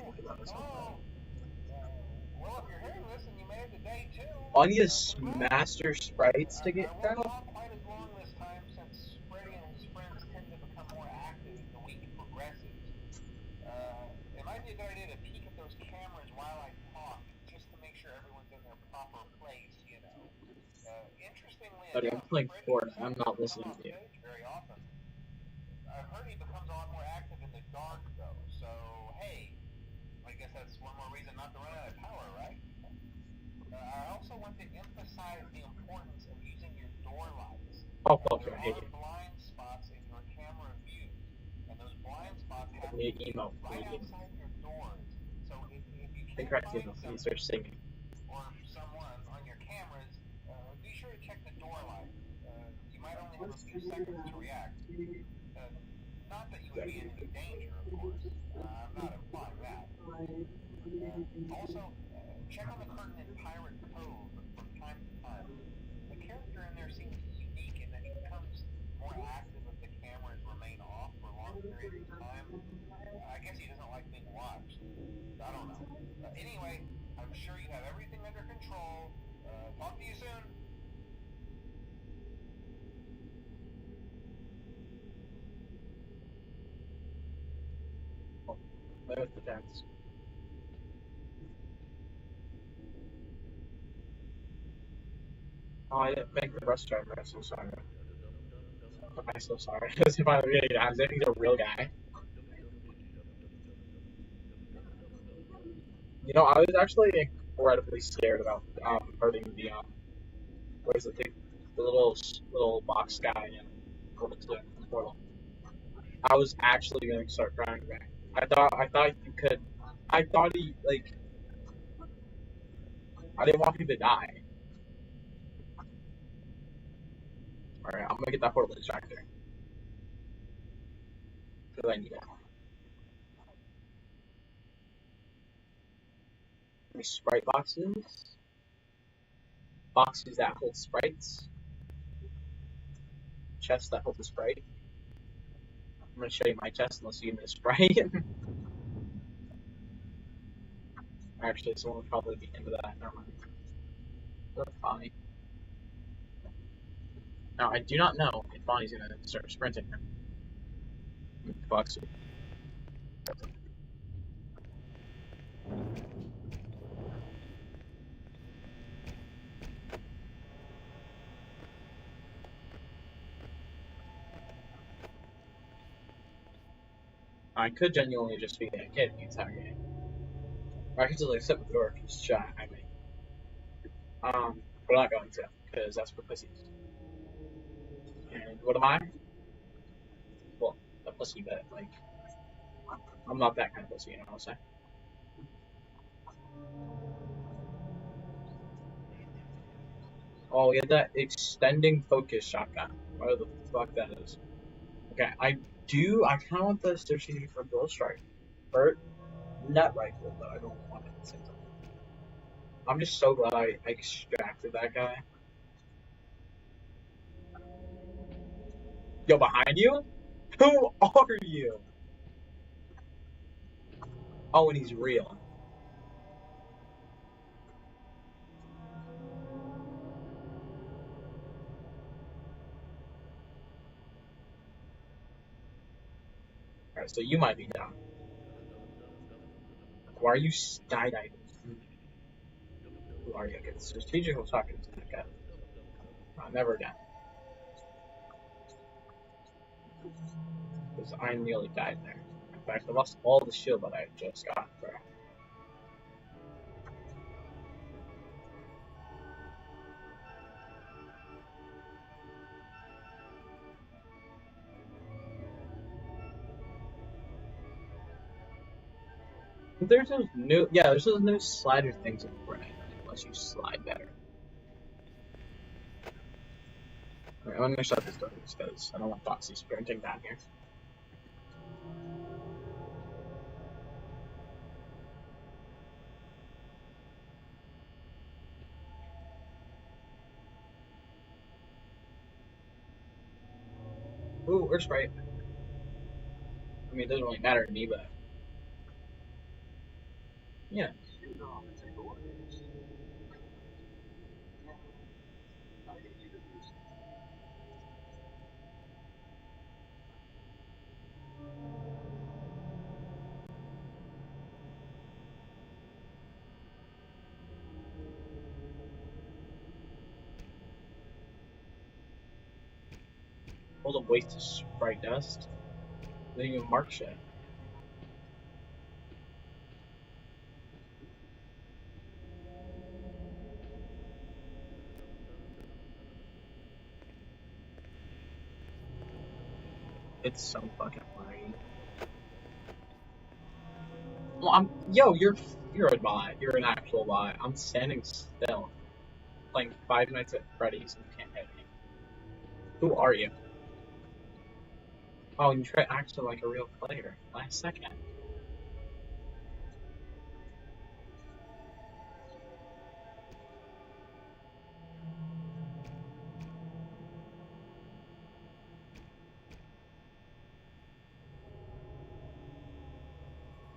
if you're hearing this and you made it to day 2, All I need is master sprites to get I down. won't talk quite as long this time since Freddy and his friends tend to become more active as the week progresses. It might be a good idea to peek at those cameras while I talk, just to make sure everyone's in their proper place, you know. Interestingly Buddy, I'm enough, playing Freddy Fortnite. I'm doesn't not come listening on to you. stage very often. I've heard he becomes a lot more active in the dark, though, so hey, I guess that's one more reason not to run out of power, right? I also want to emphasize the importance of using your door lights. Oh fuck, There I are hate you. blind spots in your camera view, and those blind spots have to Me be emo. right outside your doors. So if you They can't cracked find emo. He something starts singing. or someone on your cameras, be sure to check the door light. You might only have a few seconds to react. Not that you would be in any danger, of course. I'm not implying that. Also, check on the curtain in Pirate Cove from time to time. The character in there seems unique in that he becomes more active if the cameras remain off for long periods of time. I guess he doesn't like being watched. I don't know. Anyway, I'm sure you have everything under control. Talk to you soon. There's the chance. Oh, I didn't make the bus driver. I'm so sorry. I'm so sorry. If I really dies, I think he's a real guy. You know, I was actually incredibly scared about hurting the what is it, the little box guy in Portal. I was actually gonna start crying back. I thought you could. I thought he like. I didn't want him to die. All right, I'm gonna get that portal extractor because I need it. Any sprite boxes? Boxes that hold sprites. Chest that holds a sprite. I'm gonna show you my chest unless you give me a sprite. Actually, someone would probably be into that. Never mind. That's Bonnie. Now, I do not know if Bonnie's gonna start sprinting him. Box. I could genuinely just be a kid the entire game. Or I could just like sit with the door and just shot at me. But I'm not going to, because that's for pussies. And what am I? Well, a pussy, but like, I'm not that kind of pussy, you know what I'm saying? Oh, we had that extending focus shotgun. Whatever the fuck that is. Okay, I kind of want the strategic for Bull Strike. Or net rifle, but I don't want it at the same time. I'm just so glad I extracted that guy. Yo, behind you? Who are you? Oh, and he's real. Alright, so you might be down. Why are you skydiving? Who are you? Okay, strategical talking to the guy. Never again. Because I nearly died there. In fact, I lost all the shield that I just got there. There's those new slider things in Fortnite that lets you slide better. Alright, I'm gonna shut this door because I don't want Foxy sprinting down here. Ooh, we're sprite. I mean, it doesn't really matter to me, but yeah. All the waste of sprite dust. They didn't even mark shit. It's so fucking funny. Well, you're a bot. You're an actual bot. I'm standing still, playing Five Nights at Freddy's, and you can't hit me. Who are you? Oh, you try acting like a real player. Last second.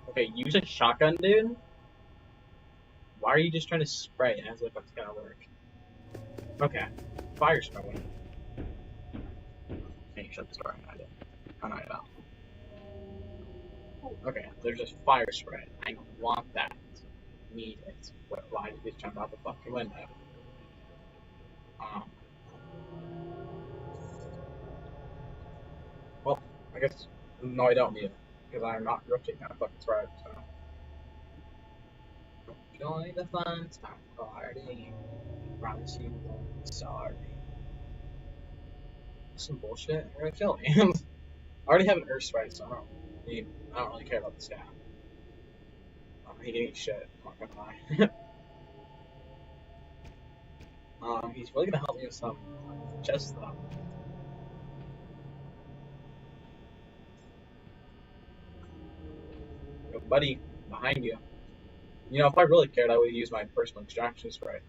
Okay, use a shotgun, dude. Why are you just trying to spray it as if it's gonna work? Okay, fire spray. Hey, shut this door. I did. Oh, no, I don't. Okay, there's just fire spray. I don't want that. Need it. Why did you just jump out the fucking window? Um. Well, I guess no, I don't need it because I'm not rotating that fucking spray. So. Join the fun time party. Promise you won't be sorry. Some bullshit. You're gonna kill me. I already have an Earth Sprite, so I don't really care about this guy. He didn't eat shit, I'm not gonna lie. He's really gonna help me with some chest stuff. Yo, buddy, behind you. You know, if I really cared, I would use my personal extraction spray.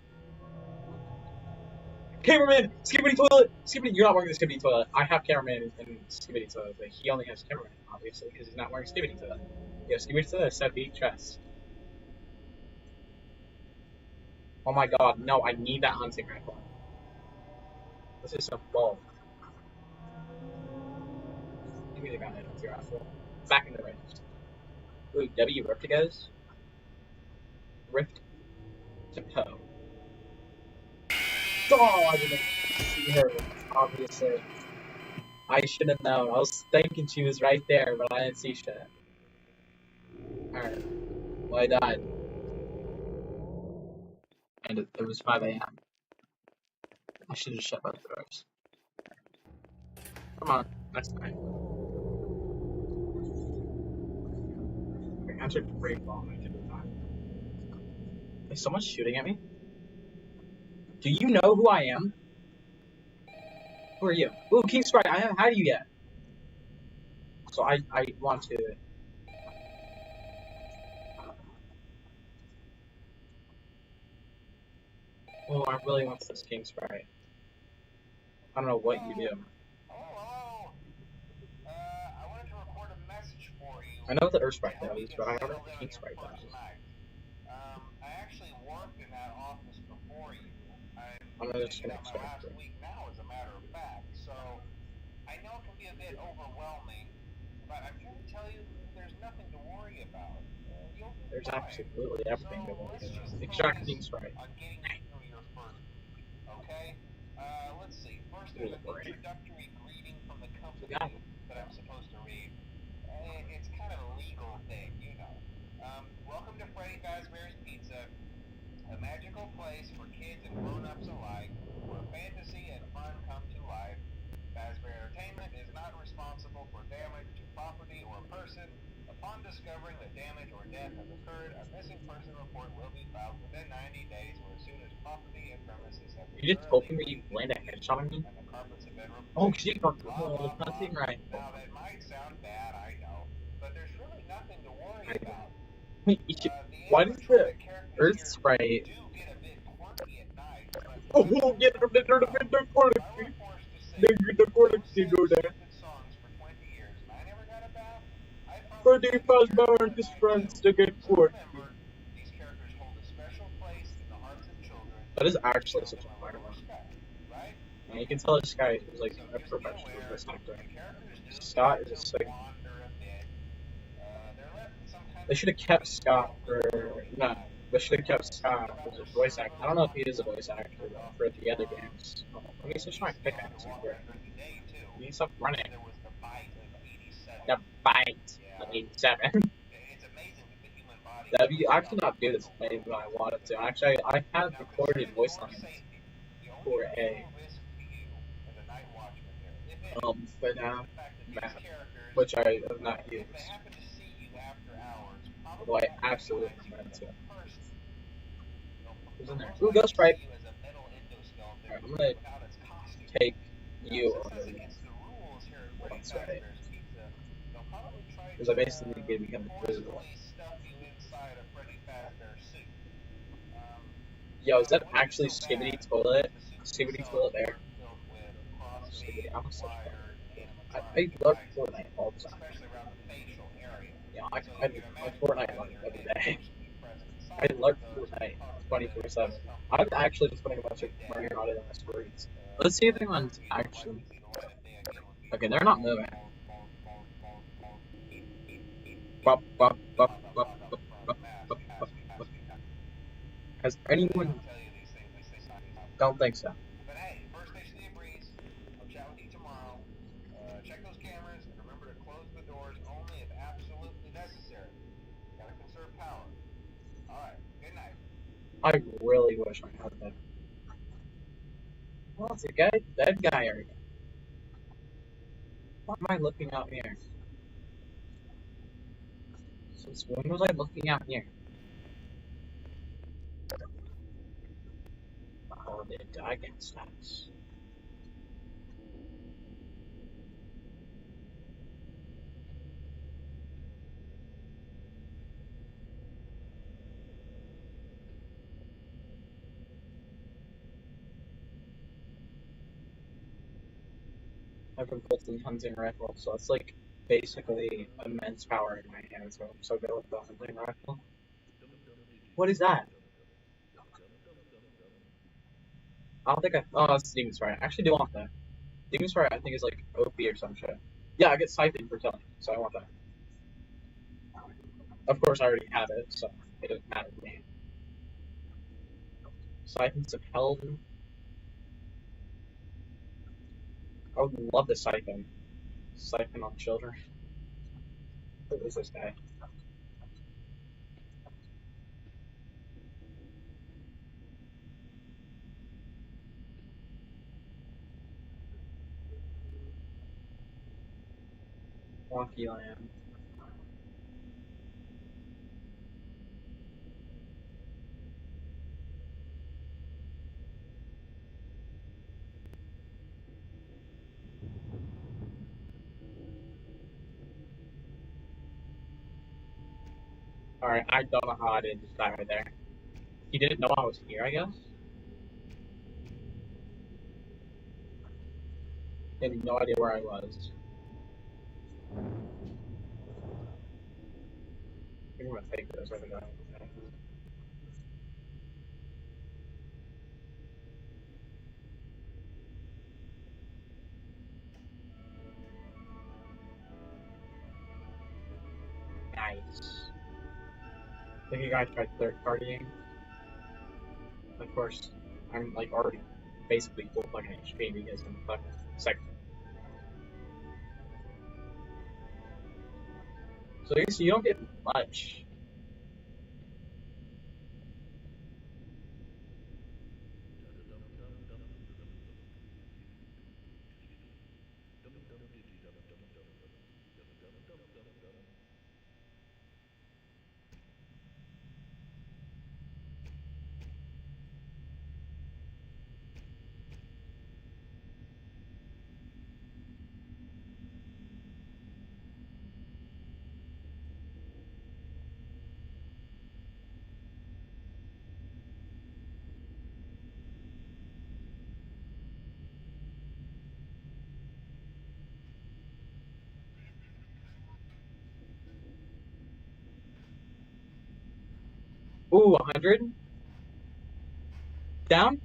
Cameraman! Skibbity toilet! Skibbity, you're not wearing the skibbity toilet. I have cameraman and skibbity toilet, but he only has cameraman, obviously, because he's not wearing skibbity toilet. Yeah, skibbity toilet said big chest. Oh my god, no, I need that hunting rifle. This is so bull. Give me the gun and hunting rifle. Back in the range. Ooh, W rift goes. Rift to Poe. Oh, I didn't see her, obviously. I should have known. I was thinking she was right there, but I didn't see shit. Alright. Well, I died. And it was 5 a.m. I should have shut both doors. Come on, next time. I answered free fall. I didn't die. Is someone shooting at me? Do you know who I am? Who are you? Ooh, King Sprite, I haven't had you yet. So I want to. Oh, I really want this King Sprite. I don't know what you do. Hello. I wanted to record a message for you. I know what the Earth Sprite does, but I don't know what the King Sprite does. I actually worked in that office before you. I'm just gonna my expect last it. week now, as a matter of fact. So I know it can be a bit overwhelming But I'm here to tell you there's nothing to worry about. You'll be There's fine. absolutely everything to So worry let's about. just Extracting focus sprite. on getting you through your first week, okay? Let's see. First, there's an Wolverine. introductory greeting from the company Yeah. that I'm supposed to read. It's kind of a legal thing, you know. Welcome to Freddy Fazbear's Pizza, a magical place for kids and grown-ups alike, where fantasy and fun come to life. Fazbear Entertainment is not responsible for damage to property or person. Upon discovering that damage or death has occurred, a missing person report will be filed within 90 days or as soon as property and premises have been You just thoroughly told me you cleaned landed a headshot on me? and the carpets have been Oh replaced. shit, got Blah, blah, blah. hunting right. Now, that might sound bad, I know, but there's really nothing to worry about. Why does the Animatronic characters Earth here Sprite? do get a bit quirky at night, but Oh, that's we'll get a bit of the if I were quality. forced to sing The quality go there. stupid songs for 20 years and I never got a bath, I'd Freddy probably Fazbear and his friends to get So quirky. remember, these characters hold a special place in the hearts of children. That is actually Show such them a a fire little one. respect, right? And you can tell this guy is like So a just be professional aware, voice actor. the characters do Scott tend is a to sick. wander a bit. They're left in some kind They of should have kept Scott for no. They should have kept Scott as a voice actor. I don't know if he is a voice actor though, for the other games. Oh, let me switch my pickaxe over. You need to stop running. There was the bite of 87. The bite of 87. It's amazing that the human body That'd be actually not do this maybe if I wanted to. Actually, I have recorded voice lines for a for now map, which I have not used. Although I absolutely meant to. Who's in there? Ooh, Ghost Sprite! Alright, I'm gonna take you over there. That's right. Because I basically gave me kind of invisible. Yo, is that actually Skibidi Toilet? Skibidi Toilet there? Skibidi, I'm such a I love Fortnite all the time. Yeah, I Fortnite like every day. I love Fortnite 24/7. I'm actually just putting a bunch of money on it on the screens. Let's see if anyone's actually. Okay, they're not moving. Bop, bop, bop, bop, bop, bop, bop, bop, bop. Has anyone? Don't think so. But hey, first station of the breeze. I'll chat with you tomorrow. Check those cameras and remember to close the doors only if absolutely necessary. Gotta conserve power. Alright, good night. I really wish I had that. Well, it's a guy, dead guy area. Why am I looking out here? Since when was I looking out here? Oh, the dragon stats. I've been pulling hunting rifle, so it's like basically immense power in my hands. So I'm so good with the hunting rifle. What is that? I don't think I. Oh, that's Demon Sprite. I actually do want that. Demon Sprite, I think, is like OP or some shit. Yeah, I get siphoned for killing, so I want that. Of course, I already have it, so it doesn't matter to me. Siphons of Hell. I would love the siphon. Siphon on children. Who is this guy? Wonky Lamb. Alright, I don't know how I didn't just die right there. He didn't know I was here, I guess? He had no idea where I was. I'm gonna take this right now. I think you guys tried third partying. Of course, I'm like already basically full fucking HP because I'm fucking second. So you don't get much. Ooh, 100 down.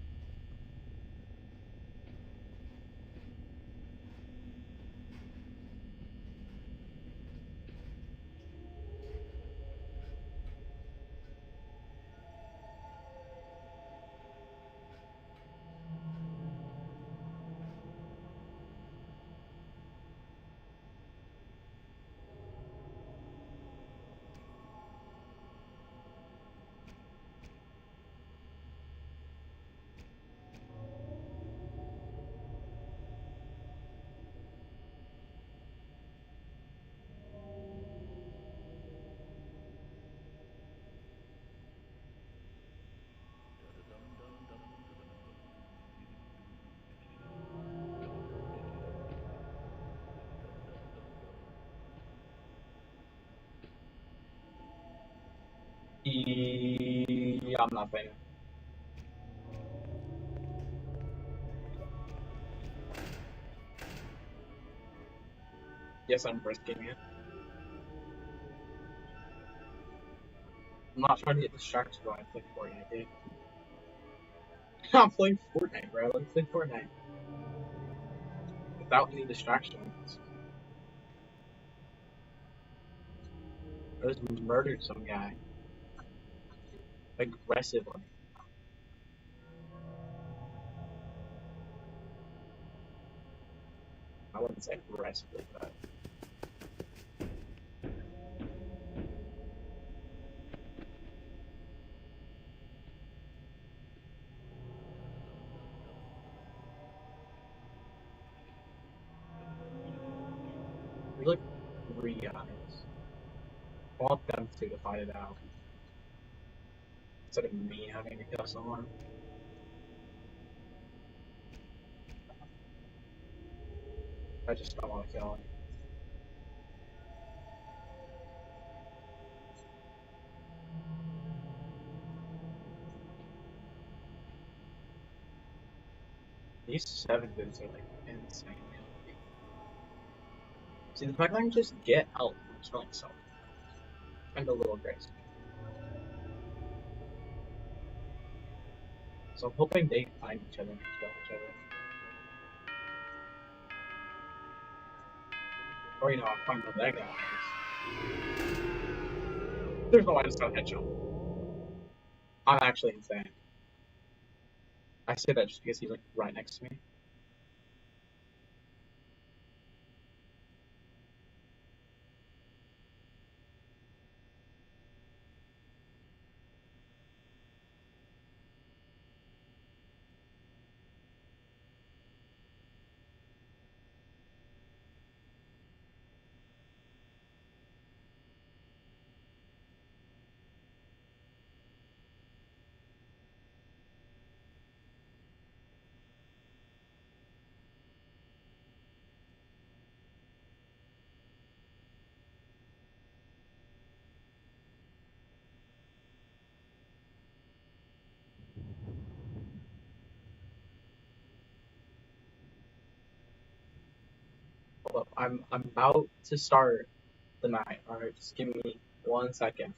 Yeah, I'm not playing. Yes, I'm risking it. I'm not trying to get distracted while I play Fortnite, dude. I'm playing Fortnite, bro. Let's play Fortnite without any distractions. I just murdered some guy aggressively. I wouldn't say aggressively, but there's like 3 guys. I want them two to fight it out instead of me having to kill someone. I just don't want to kill him. These 7 dudes are like insane. See, the fact that I can just get out from killing someone, kind of a little crazy. So I'm hoping they find each other and kill each other. Or, I'll find where that guy is. There's no way to stop headshot. I'm actually insane. I say that just because he's like right next to me. Hold up, I'm about to start the night. Alright, just give me 1 second.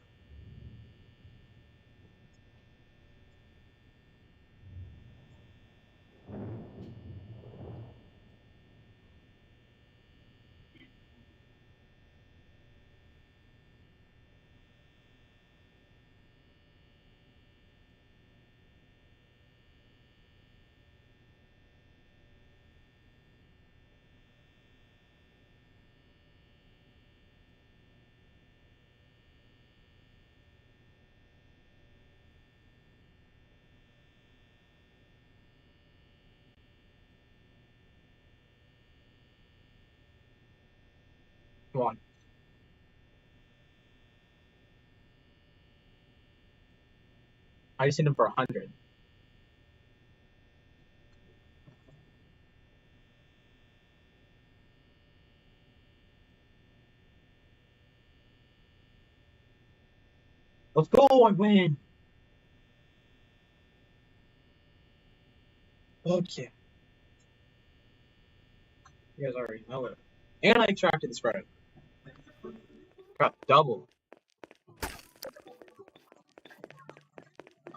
Come on. I just hit him for 100. Let's go, I win. Okay. You guys already know it. And I extracted the spread. Got double. I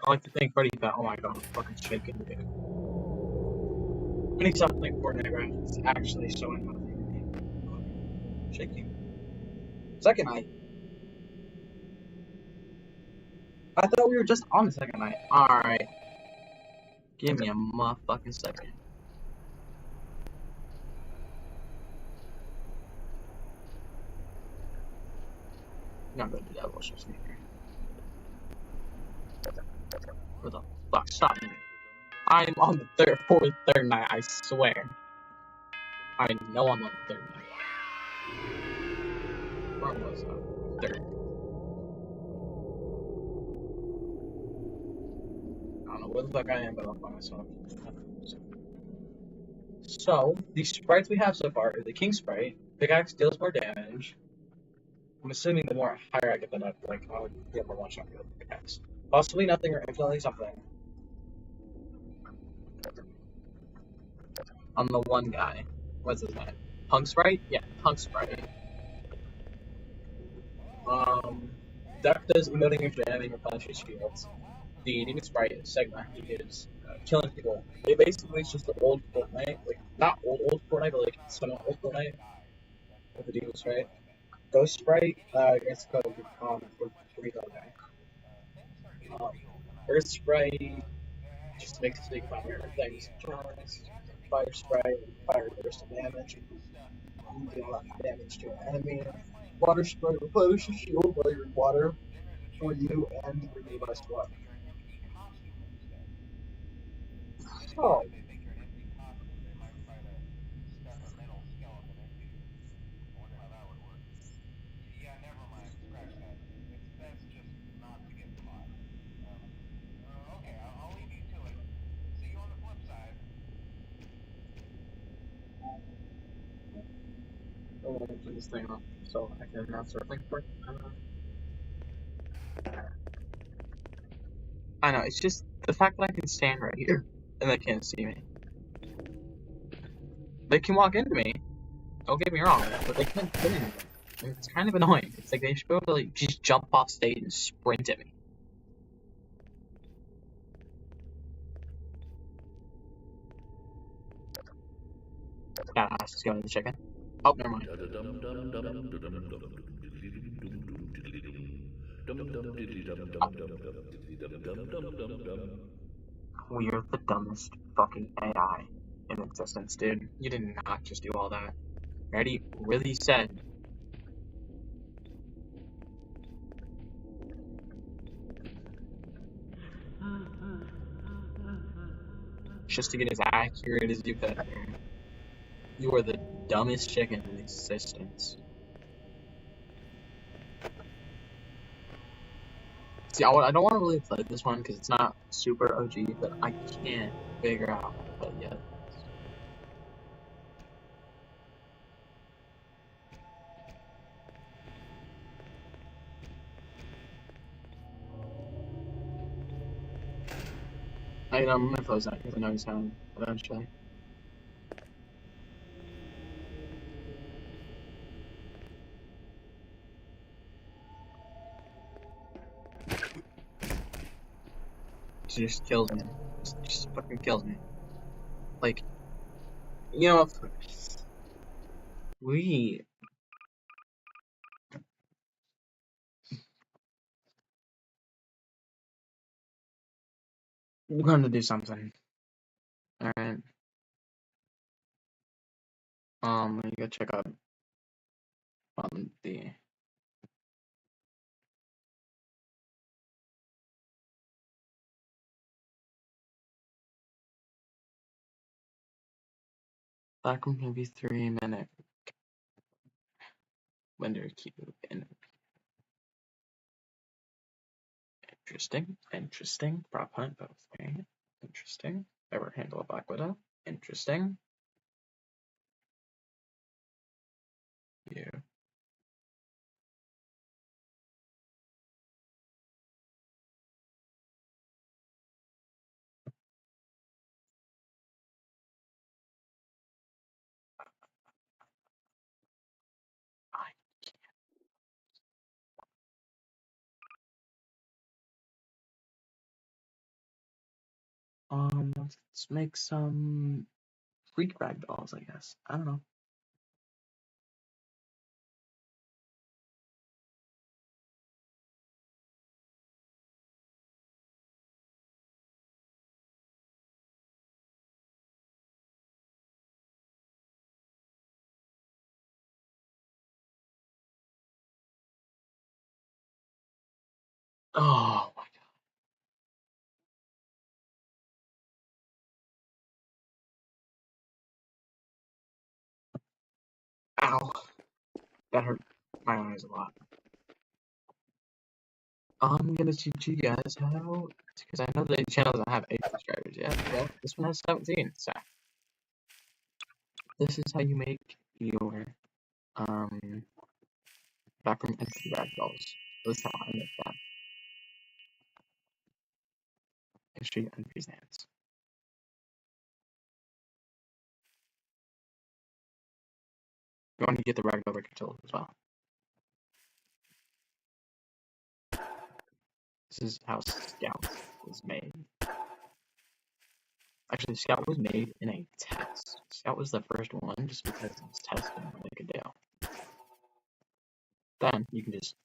like to thank Freddy that. Oh my god, I'm fucking shaking, dude. When he stopped playing Fortnite, right? It's actually showing nothing. Shaking. Second night. I thought we were just on the second night. Alright. Give me a motherfucking second. I'm not gonna do that bullshit sneaker. What the fuck? Stop me. I'm on the third night, I swear. I know I'm on the third night. Where was I? Third. I don't know where the fuck I am, but I'll find myself. So, the sprites we have so far are the King Sprite. Pickaxe deals more damage. I'm assuming the more higher I get the up, like, I would get more one shot with the pickaxe. Possibly nothing or infinitely something. On the one guy. What's his name? Punk Sprite? Yeah, Punk Sprite. Death does emoting and jamming or punishing shields. The Demon Sprite is Sigma. He is killing people. It basically is just the old Fortnite, like not old Fortnite, but like somewhat old Fortnite with the Demon Sprite. Ghost Sprite, it's called for guy. Earth Sprite just makes it so you can find rare things. Fire Sprite, fire burst of damage. You deal a lot of damage to an enemy. Water Sprite replenishes shield while you're in water for you and your nearby squad. So, Yeah, never mind. Scratch that. It's best just not to get caught. Okay, I'll leave you to it. See you on the flip side. I want to turn this thing off so I can now start playing for it. I know, it's just the fact that I can stand right here and they can't see me. They can walk into me, don't get me wrong, but they can't get into me. It's kind of annoying. It's like they should be able to like, just jump off stage and sprint at me. Yeah, I was just going to the chicken. Oh, never mind. We're the dumbest fucking AI in existence, dude. You did not just do all that. Ready? Really said. Just to get as accurate as you could. You are the dumbest chicken in existence. See, I don't want to really play this one because it's not super OG, but I can't figure out how to play it yet. I'm gonna close that because I know he's home eventually. It just kills me. It just fucking kills me. Like, you know, we we're going to do something. All right. Let me go check out the Backrooms maybe 3 minute Blender cube. Interesting. Prop hunt both. Okay. Interesting. Ever handle a Black Widow? Interesting. Yeah. Let's make some freak ragdolls, I guess. I don't know. Oh my god. Ow. That hurt my eyes a lot. I'm gonna teach you guys how, because I know the channel doesn't have 8 subscribers yet. Well, this one has 17, so this is how you make your backroom entity ragdolls. This is how I make them. History and presents. You want to get the ragdoll record tools as well. This is how Scout was made. Actually, Scout was made in a test. Scout was the first one just because it was testing what they could do. Then you can just,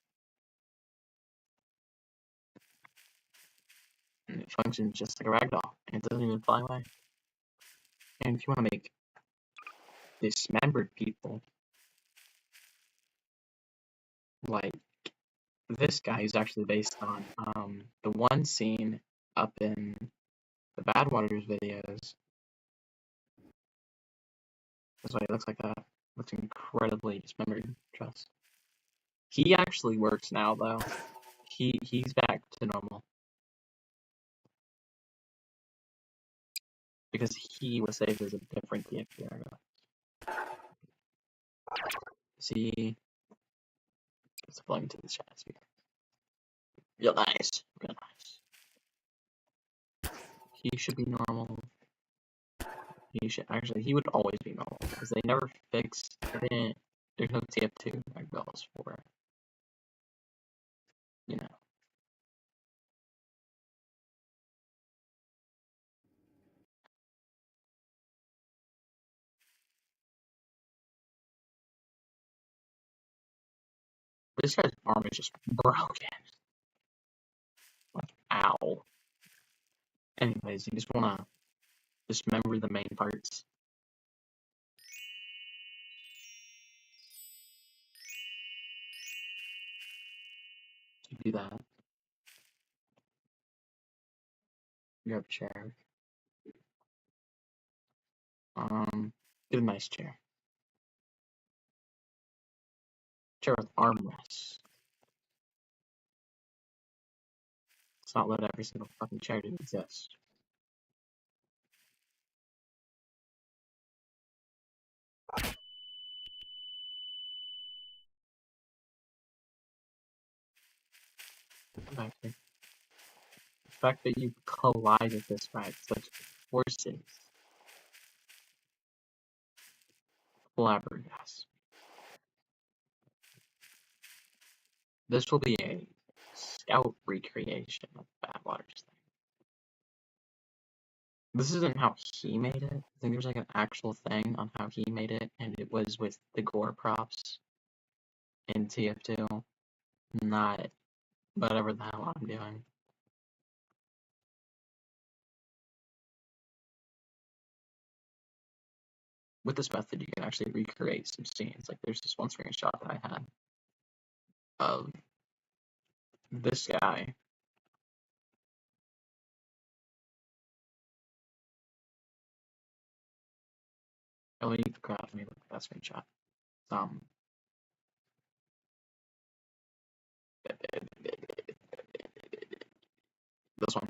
and it functions just like a ragdoll, and it doesn't even fly away. And if you want to make dismembered people, like this guy is actually based on the one scene up in the Bad Waters videos. That's why he looks like that. Looks incredibly dismembered, trust. He actually works now though. He's back to normal. Because he was saved as a different TFT ago. See, it's flowing to the chat here. Real nice. Real nice. He should be normal. He should actually, he would always be normal because they never fixed it. There's no TF2 ragdolls for, you know. This guy's arm is just broken. Like, ow. Anyways, you just wanna dismember the main parts. You do that. You have a chair. Get a nice chair. Chair with armrests. Let's not let every single fucking chair exist. Back here. The fact that you collided this right, such forces. Flabbergasted. This will be a Scout recreation of Bad Waters thing. This isn't how he made it. I think there's like an actual thing on how he made it, and it was with the gore props in TF2, not whatever the hell I'm doing. With this method, you can actually recreate some scenes. Like there's this one screenshot that I had of this guy. Oh, you forgot me look at that screenshot. This one.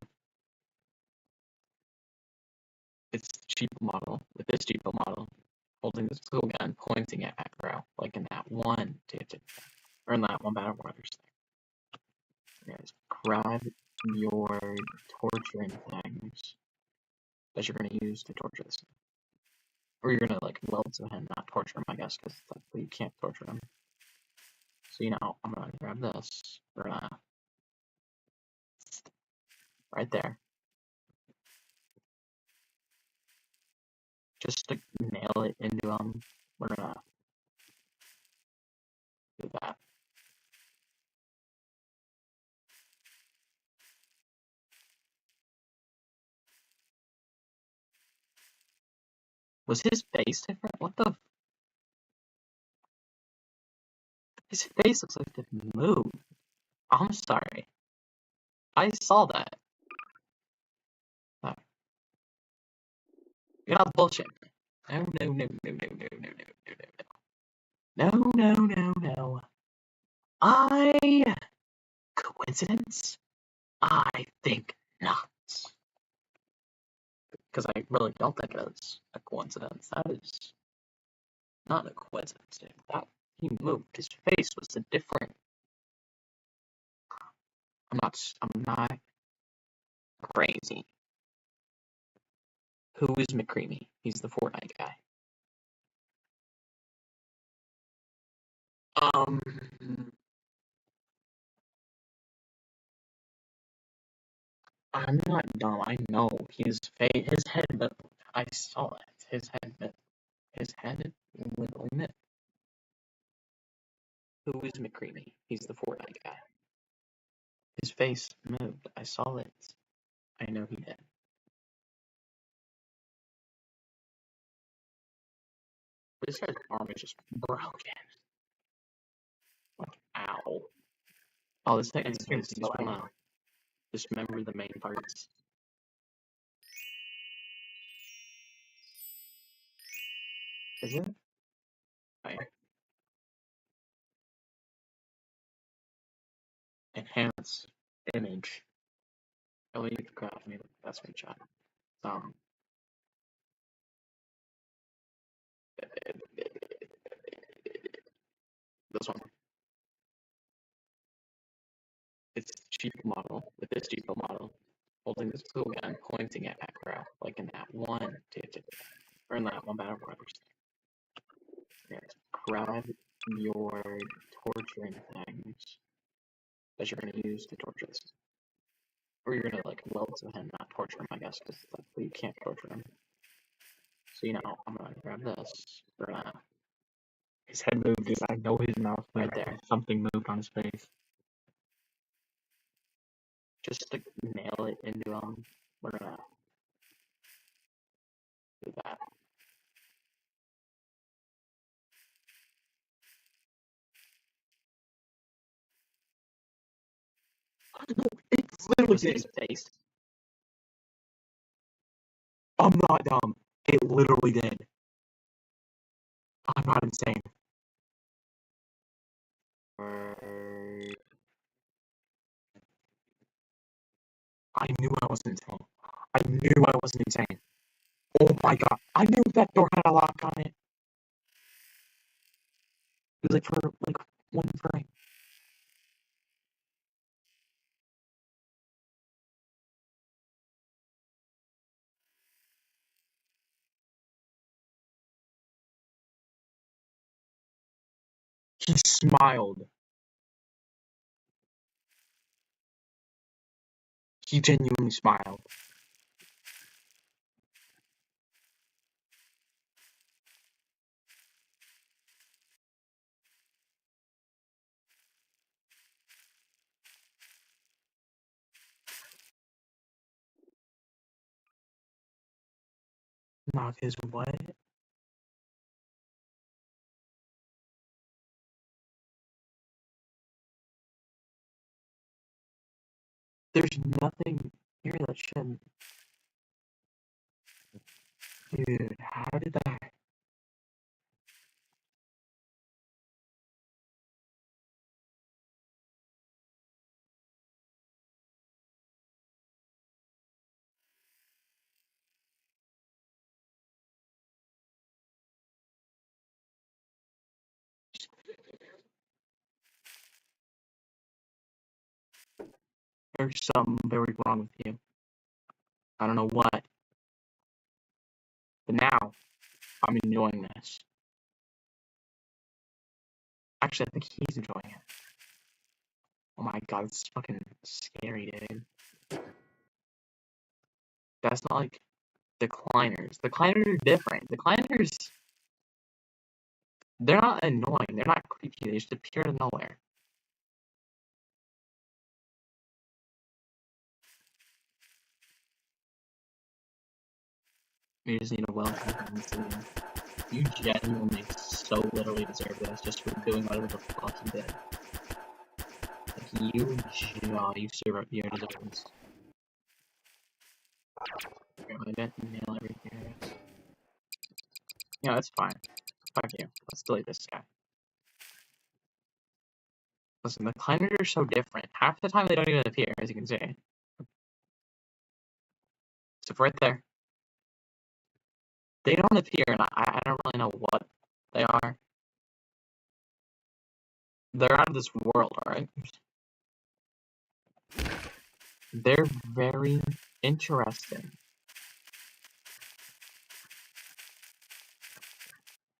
It's the cheap model with this cheap model, holding this tool gun, pointing it at Crow, like in that one or in that one Battle Brothers thing. Guys, grab your torturing things that you're gonna use to torture this, or you're gonna like weld to him, not torture him, I guess, because you can't torture him. So I'm gonna grab this. We're gonna right there. Just to nail it into him, we're gonna do that. Was his face different? What the? His face looks like it moved. I'm sorry. I saw that. You're not bullshit. No. No. Coincidence? I think not. Because I really don't think it's a coincidence. That is not a coincidence, dude. That he moved. His face was a different. I'm not crazy. Who is McCreamy? He's the Fortnite guy. I'm not dumb. I know his face, his head, but I saw it. His head literally moved. Who is McCreamy? He's the Fortnite guy. His face moved. I saw it. I know he did. But this guy's arm is just broken. Like, ow. Oh, this thing is useful now. Just remember the main parts. Is it? Right. Enhance image. Oh, you can craft me that screenshot. This one. It's the cheap model with this cheap model, holding this tool gun, pointing it at Crow, like in that one or in that one Battle Brothers thing. Guys, grab your torturing things that you're gonna use to torture this, or you're gonna like weld to him, not torture him, I guess, because you can't torture him. So I'm gonna grab this. We're gonna. His head moved. Dude. I know his mouth right there. Something moved on his face. Just to nail it into him, we're gonna do that. No, it literally did. His face. I'm not dumb. It literally did. I'm not insane. I knew I wasn't insane. I knew I wasn't insane. Oh my god. I knew that door had a lock on it. It was like for like one frame. He smiled. He genuinely smiled. Not his what? There's nothing here that shouldn't. Dude, how did that? there's something very wrong with you. I don't know what. But now, I'm enjoying this. Actually, I think he's enjoying it. Oh my god, it's fucking scary, dude. That's not like decliners. Decliners are different. Decliners, they're not annoying. They're not creepy. They just appear out of nowhere. You just need a welcome. You genuinely so literally deserve this just for doing whatever the fuck you did. Like, you deserve this. I didn't nail everything. Yeah, that's fine. Fuck you. Let's delete this guy. Listen, the climbers are so different. Half the time they don't even appear, as you can see. So right there. They don't appear, and I don't really know what they are. They're out of this world, alright? They're very interesting.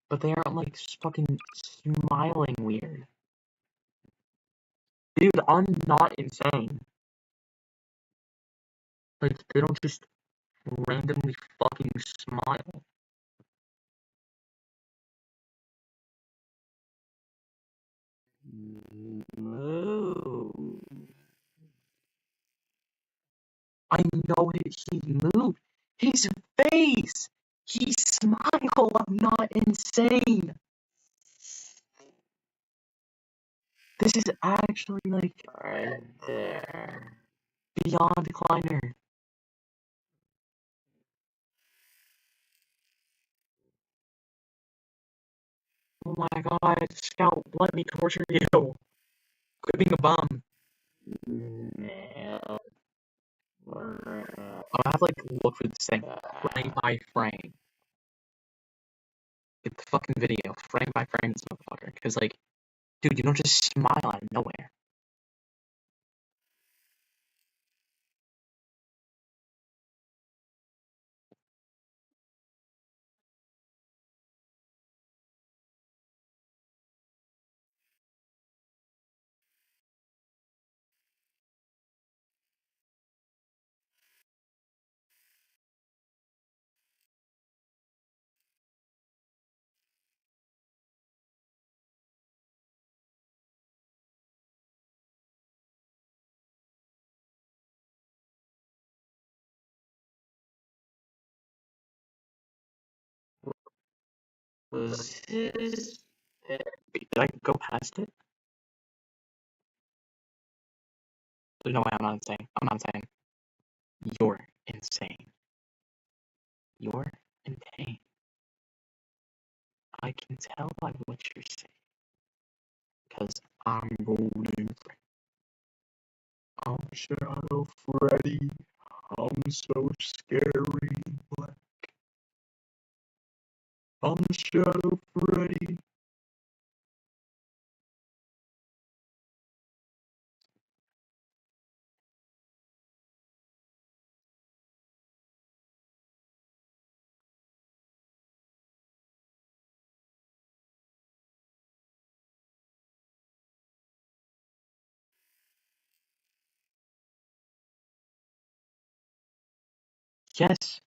But they aren't, like, fucking smiling weird. Dude, I'm not insane. Like, they don't just randomly fucking smile. No. I know he moved. His face! He smiled! I'm not insane! This is actually, like, right there. Beyond decliner. Oh my god, Scout, let me torture you. Quit being a bum. I'll have to, like, look for this thing frame by frame. Get the fucking video frame by frame, this motherfucker. Because, like, dude, you don't just smile out of nowhere. Was his... Did I go past it? There's no way I'm not insane. I'm not insane. You're insane. You're in pain. I can tell by what you're saying. Because I'm golden. I'm Shadow Freddy. I'm so scary. I'm Shadow Freddy. Yes.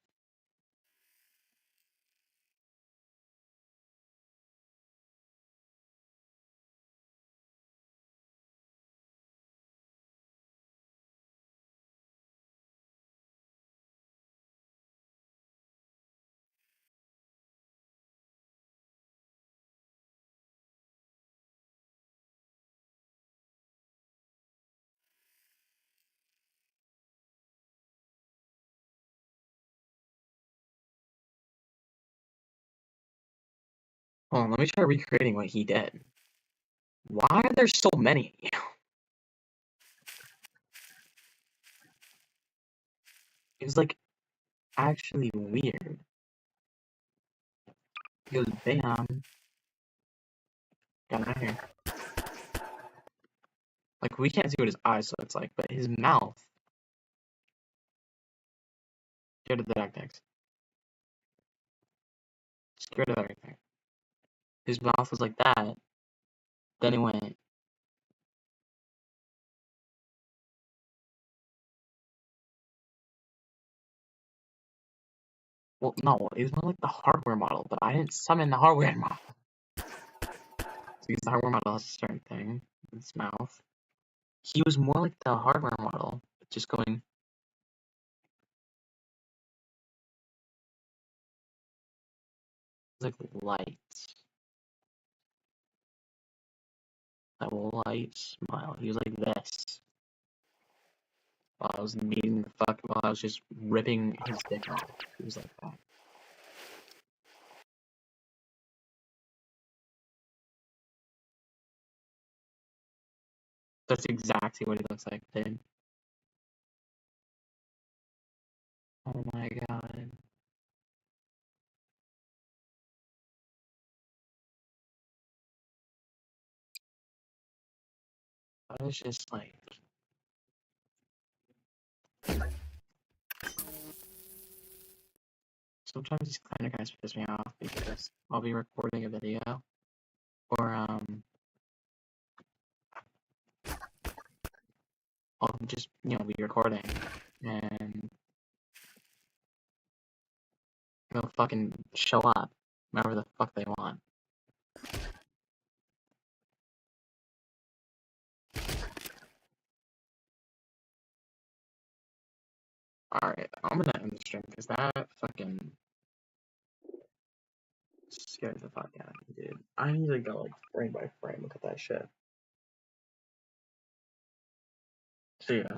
Hold on, let me try recreating what he did. Why are there so many? It was like actually weird. He goes, bam. Got out of here. Like, we can't see what his eyes looks like, but his mouth. Scared of the tactics. Scared of everything. His mouth was like that. Then he went. Well, no, it was more like the hardware model, but I didn't summon the hardware model. Because the hardware model has a certain thing in its mouth. He was more like the hardware model, just going. Like lights. That light smile. He was like this. While I was meeting the fuck, while I was just ripping his dick off. He was like that. That's exactly what he looks like, dude. Oh my god. I was just like. Sometimes these kind of guys piss me off because I'll be recording a video, or I'll just be recording, and they'll fucking show up whenever the fuck they want. Alright, I'm gonna end the stream because that fucking scares the fuck out of me, dude. I need to go like frame by frame look at that shit. See ya.